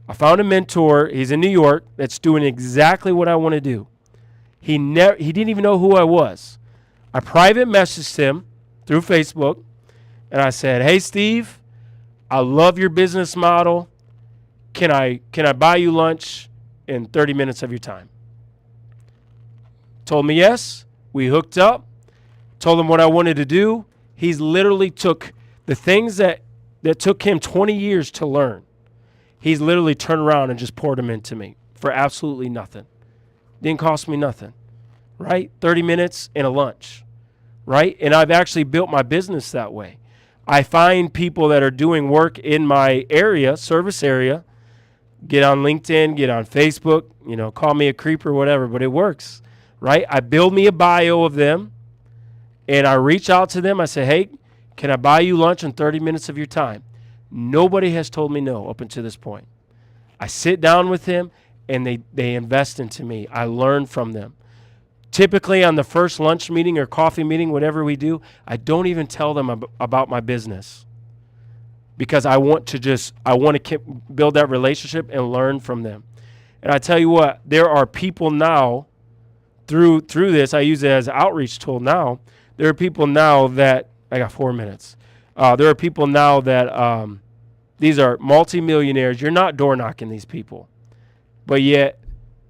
He's in New York that's doing exactly what I want to do. He didn't even know who I was. I private messaged him through Facebook, and I said, "Hey, Steve, I love your business model. Can I buy you lunch in 30 minutes of your time?" Told me yes. We hooked up. Told him what I wanted to do. He's literally took the things that took him 20 years to learn. He's literally turned around and just poured them into me for absolutely nothing. Didn't cost me nothing, right? 30 minutes and a lunch, right? And I've actually built my business that way. I find people that are doing work in my area, service area, get on LinkedIn, get on Facebook, call me a creeper, whatever, but it works, right? I build me a bio of them, and I reach out to them. I say, hey, can I buy you lunch in 30 minutes of your time? Nobody has told me no up until this point. I sit down with them, and they invest into me. I learn from them. Typically on the first lunch meeting or coffee meeting, whatever we do, I don't even tell them about my business, because I want to build that relationship and learn from them. And I tell you what, there are people now through this, I use it as an outreach tool now. There are people now that, I got 4 minutes. There are people now that, these are multimillionaires. You're not door knocking these people. But yet,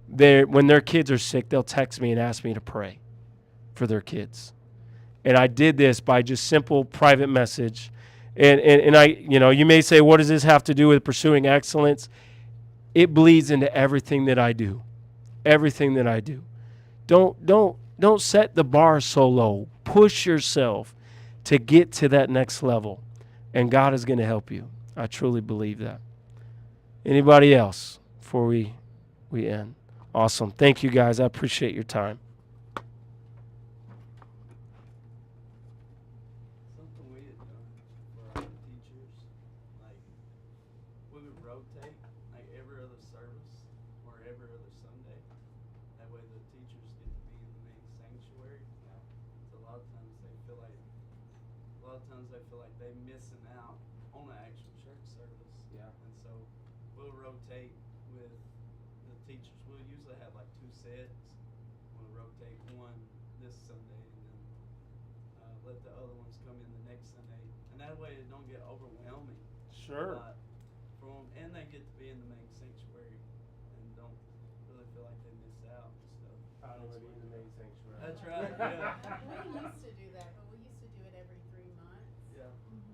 when their kids are sick, they'll text me and ask me to pray for their kids. And I did this by just simple private message. And I, you may say, what does this have to do with pursuing excellence? It bleeds into everything that I do. Everything that I do. Don't set the bar so low. Push yourself to get to that next level. And God is going to help you. I truly believe that. Anybody else before we end? Awesome. Thank you, guys. I appreciate your time. Something we had done for our teachers, like we would rotate like every other service or every other Sunday. That way the teachers get to be in the main sanctuary. So a lot of times they feel like they're missing out on the actual church service. Yeah. And so we'll rotate with the teachers. We'll usually have like 2 sets. We'll rotate one this Sunday and then let the other ones come in the next Sunday. And that way it don't get overwhelming. Sure. For them, and they get to be in the main sanctuary and don't really feel like they miss out and stuff. I don't want to be in the main sanctuary. That's right, yeah. We used to do that, but we used to do it every 3 months. Yeah.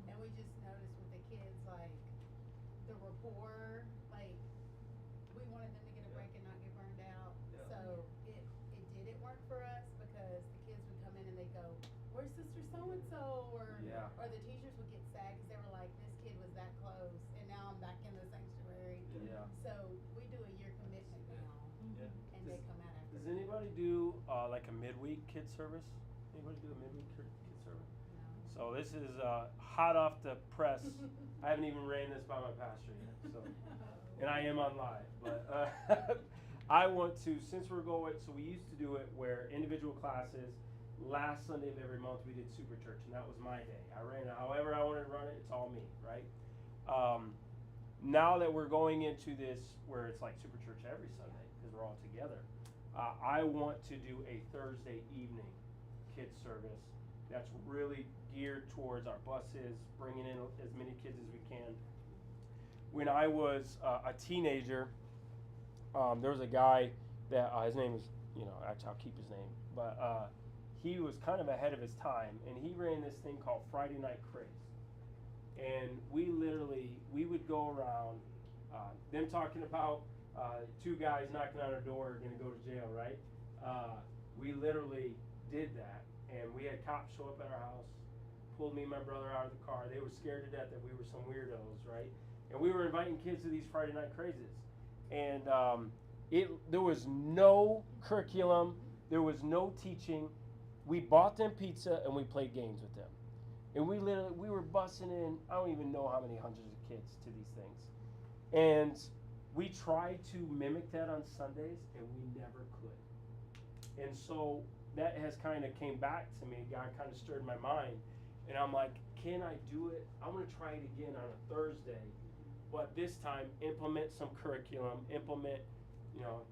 And we just noticed with the kids, like, the rapport, like, we wanted them to get a break and not get burned out. Yeah. So it didn't work for us because the kids would come in and they'd go, where's Sister So-and-so? Yeah. Or the teachers would get sad because they were like, this kid was that close and now I'm back in the sanctuary. Yeah. So we do a year commitment now. Yeah. And they come out after. Does anybody do like a midweek kid service? Anybody do a midweek kid service? No. So this is hot off the press. I haven't even ran this by my pastor yet. So, and I am on live, but I want to, since we're going, so we used to do it where individual classes, last Sunday of every month we did Super Church, and that was my day. I ran it however I wanted to run it. It's all me, right? Now that we're going into this where it's like Super Church every Sunday because we're all together, I want to do a Thursday evening kids service that's really geared towards our buses, bringing in as many kids as we can. When I was a teenager, there was a guy that his name is, actually I'll keep his name, but he was kind of ahead of his time, and he ran this thing called Friday Night Craze. And we would go around, them talking about 2 guys knocking on our door are going to go to jail, right? We literally did that, and we had cops show up at our house, pulled me and my brother out of the car. They were scared to death that we were some weirdos, right? And we were inviting kids to these Friday Night Crazes. And there was no curriculum, there was no teaching. We bought them pizza and we played games with them. And we were bussing in, I don't even know how many hundreds of kids to these things. And we tried to mimic that on Sundays, and we never could. And so that has kind of came back to me. God kind of stirred my mind. And I'm like, can I do it? I'm going to try it again on a Thursday. But this time, implement some curriculum,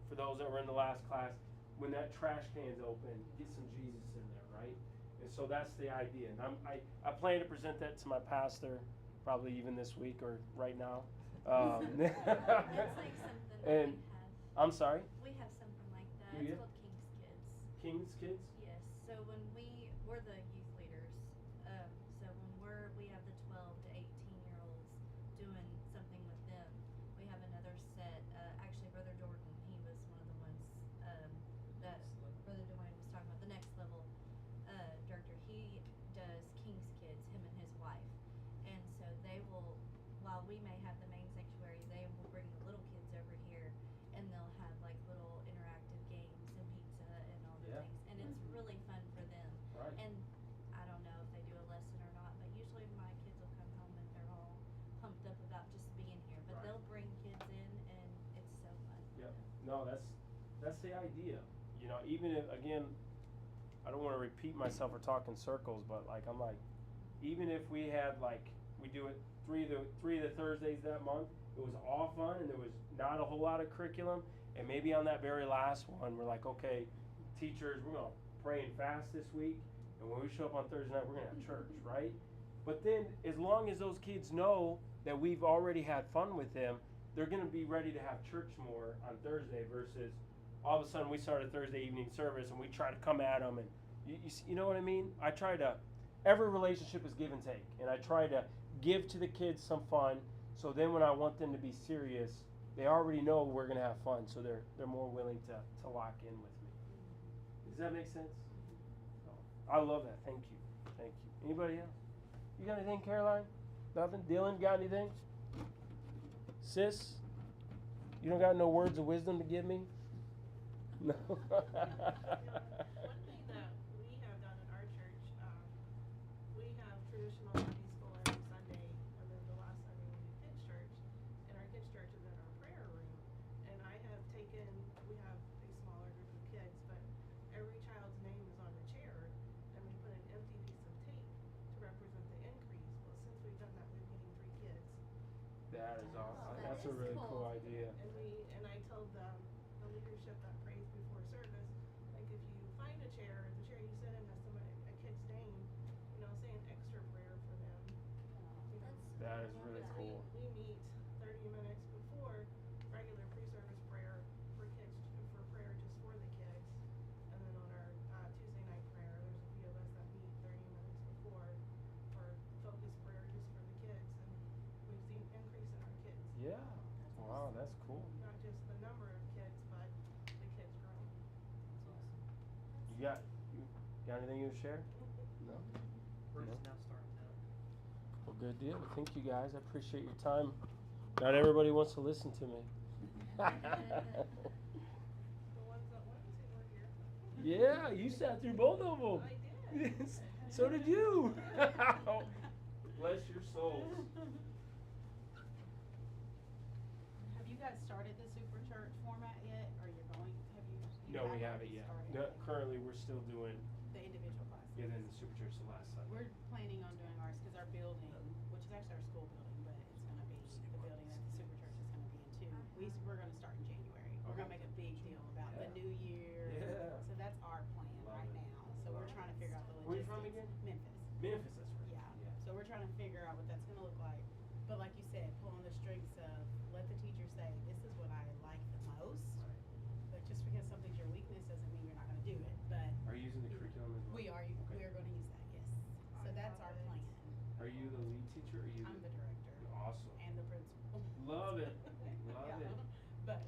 for those that were in the last class, when that trash can's open, get some Jesus in there, right? And so that's the idea. And I plan to present that to my pastor, probably even this week or right now. That's like something that and we have. I'm sorry? We have something like that. Do you? It's called King's King's Kids. Kids? Yes. So when we're the youth leaders, so when we have the 12 to 18-year-olds doing something with them, we have another set. Actually, Brother Jordan, he was one of the ones idea. You know, even if, again, I don't want to repeat myself or talk in circles, but like I'm like, even if we had like we do it three of the Thursdays that month, it was all fun and there was not a whole lot of curriculum. And maybe on that very last one, we're like, okay, teachers, we're gonna pray and fast this week, and when we show up on Thursday night, we're gonna have church, right? But then, as long as those kids know that we've already had fun with them, they're gonna be ready to have church more on Thursday versus all of a sudden we start a Thursday evening service and we try to come at them and you know what I mean? I try to, every relationship is give and take, and I try to give to the kids some fun, so then when I want them to be serious, they already know we're gonna have fun, so they're more willing to lock in with me. Does that make sense? So, I love that. Thank you. Anybody else? You got anything, Caroline? Nothing? Dylan, got anything? Sis? You don't got no words of wisdom to give me? No. One thing that we have done in our church, we have traditional Sunday school every Sunday, and then the last Sunday we do kids church, and our kids church is in our prayer room. And I have taken, we have a smaller group of kids, but every child's name is on a chair, and we put an empty piece of tape to represent the increase. Well, since we've done that, we've been getting 3 kids. That is awesome. that That's a is really cool cool. idea. And I told the leadership that prays before service, like if you find a chair, the chair you sit in has a kid's name, you know, say an extra prayer for them. You know, That is really because cool. We meet 30 minutes before regular pre-service prayer for kids, for prayer just for the kids. And then on our Tuesday night prayer, there's a few of us that meet 30 minutes before for focused prayer just for the kids. And we've seen increase in our kids. Yeah. Wow, that's cool. Not just the number of kids, but the kids growing. You got anything you to share? No? We're No. just now starting out. Well, good deal. Thank you guys. I appreciate your time. Not everybody wants to listen to me. The ones that want to were here. Yeah, you sat through both of them. I did. Yes, so did you. Bless your souls. Have you guys started the super church format yet, or you're going, No, we haven't yet. Currently, we're still doing, The individual classes? yeah, then the super church the last Sunday. We're planning on doing ours, cause our building, which is actually our school building, but it's gonna be the building that the super church is gonna be in too. We're gonna start in January. We're Okay. gonna make a big deal about the Yeah. new year. Yeah. So that's our plan Love right it. now. So we're trying to figure out the Where you logistics. from again? Memphis. Memphis, that's right. Yeah. So we're trying to figure out what that's gonna look like. But like you said, pull on the strengths of, let the teacher say, this is what I like the most. But just because something's your weakness doesn't mean you're not gonna do it. But Are you using the curriculum as well? we are gonna use that, yes. So that's our plan. Are you the lead teacher or are you? I'm the director Awesome. and the principal. Love it. Love Yeah. it. But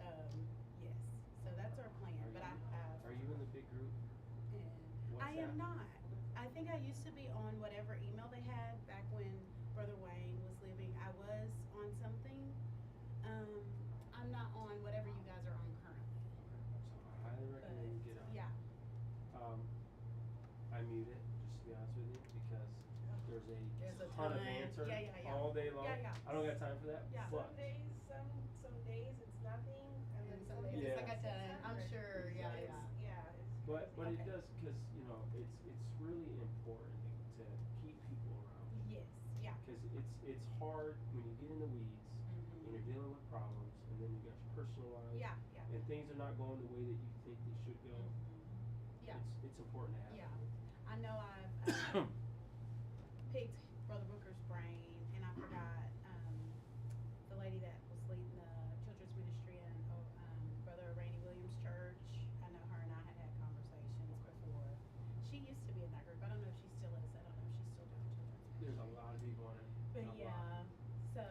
yes, so that's our plan. But I have. Are you in the big group? I am not. I think I used to be on whatever email they had back when Brother Wayne was living. I was on something. I'm not on whatever you guys are on currently. So I highly But recommend you get on. yeah. I mute it, just to be honest with you, because there's There's a ton of ton. answers Yeah. all day long. Yeah. I don't got time for that. Yeah. But Some days it's nothing, and then some days Yeah. It's like a ton. I'm sure. Yeah. but it Okay. does, because you know it's really important to keep people around. Yes. Yeah. Because it's hard when you get in the weeds Mhm. and you're dealing with problems, and then you got your personal life. Yeah. And things are not going the way that you think they should go. Yeah. It's important to have. Yeah. I know I've picked Brother Booker's brain, and I forgot the lady that was leading the children's ministry in Brother Rainey Williams' church. I know her and I had conversations before. She used to be in that group. I don't know if she still is. I don't know if she's still doing children's ministry. There's a lot of people on it. But A lot. yeah, so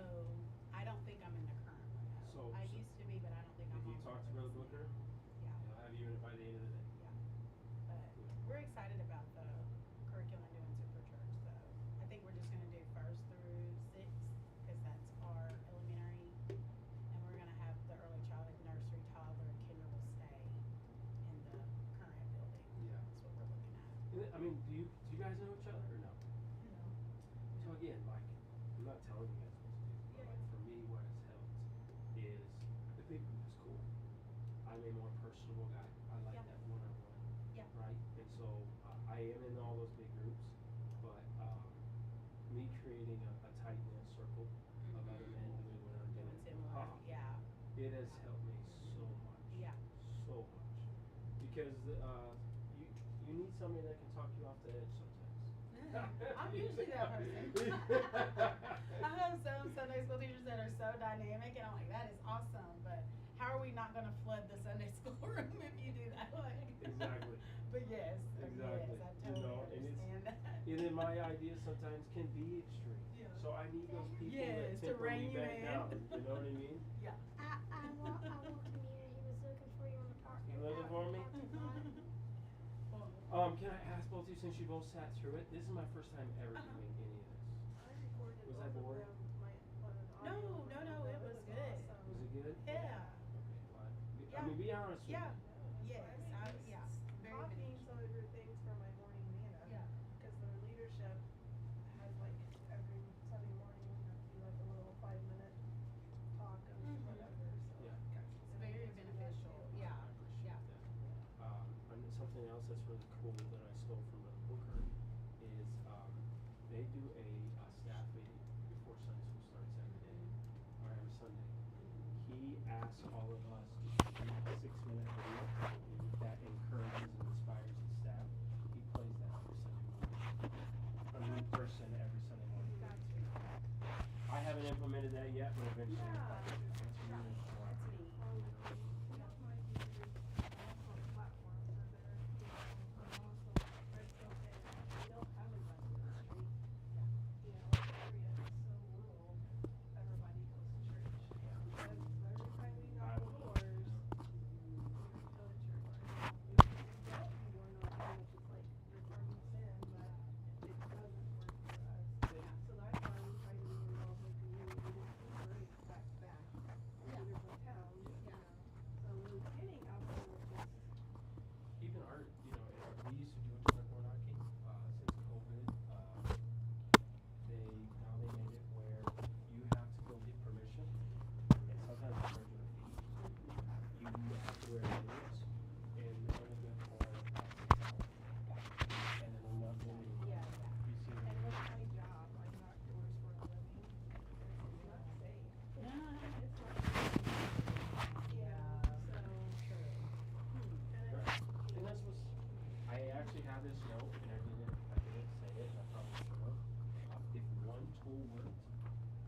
I don't think I'm in the current one. No. So- I so used to be, but I don't think I'm If you on talk to one. Brother Booker, Yeah. he'll have you in it by the end of the day. But we're excited about the curriculum doing Super Church, so I think we're just gonna do 1st through 6th, cause that's our elementary, and we're gonna have the early childhood, nursery, toddler, and kinder will stay in the current building. Yeah. That's what we're looking at. I mean, do you guys know each other or no? So again, like, I'm not telling you guys what to do, but like for me, what has helped is the big group is cool. I'm a more personable guy. I somebody that can talk you off the edge sometimes. I'm usually that person. I have some Sunday school teachers that are so dynamic, and I'm like, that is awesome, but how are we not going to flood the Sunday school room if you do that? Like, Exactly. But yes, Exactly. yes, I You totally know, and it's understand that. and then my ideas sometimes can be extreme. Yeah. So I need those people Yes, that to temper rein me you back in. down. You know what I mean? Yeah. I walked him here. He was looking for you in the park. You looking for me? Well, Can I ask both of you, since you both sat through it? This is my first time ever doing any of this. I recorded Was I both of bored? them, on an No, audio. no, it was good. Awesome. Was it good? Yeah. Okay, fine. Yeah. I mean, be honest with Yeah. me. Yes. Yeah. Very Copying beneficial. some of your things for my morning manna. Yeah. Because the leadership has like every Sunday morning we have to do like a little 5-minute talk of whatever. So Yeah. It's very beneficial. Yeah. I appreciate Yeah. that. And something else that's really cool that I stole from the Booker is they do a staff meeting before Sunday school starts every day or every Sunday. He asks all of us to shoot a 6-minute video that encourages and inspires the staff. He plays that every Sunday morning. A new person every Sunday morning. I haven't implemented that yet, but eventually. Yeah.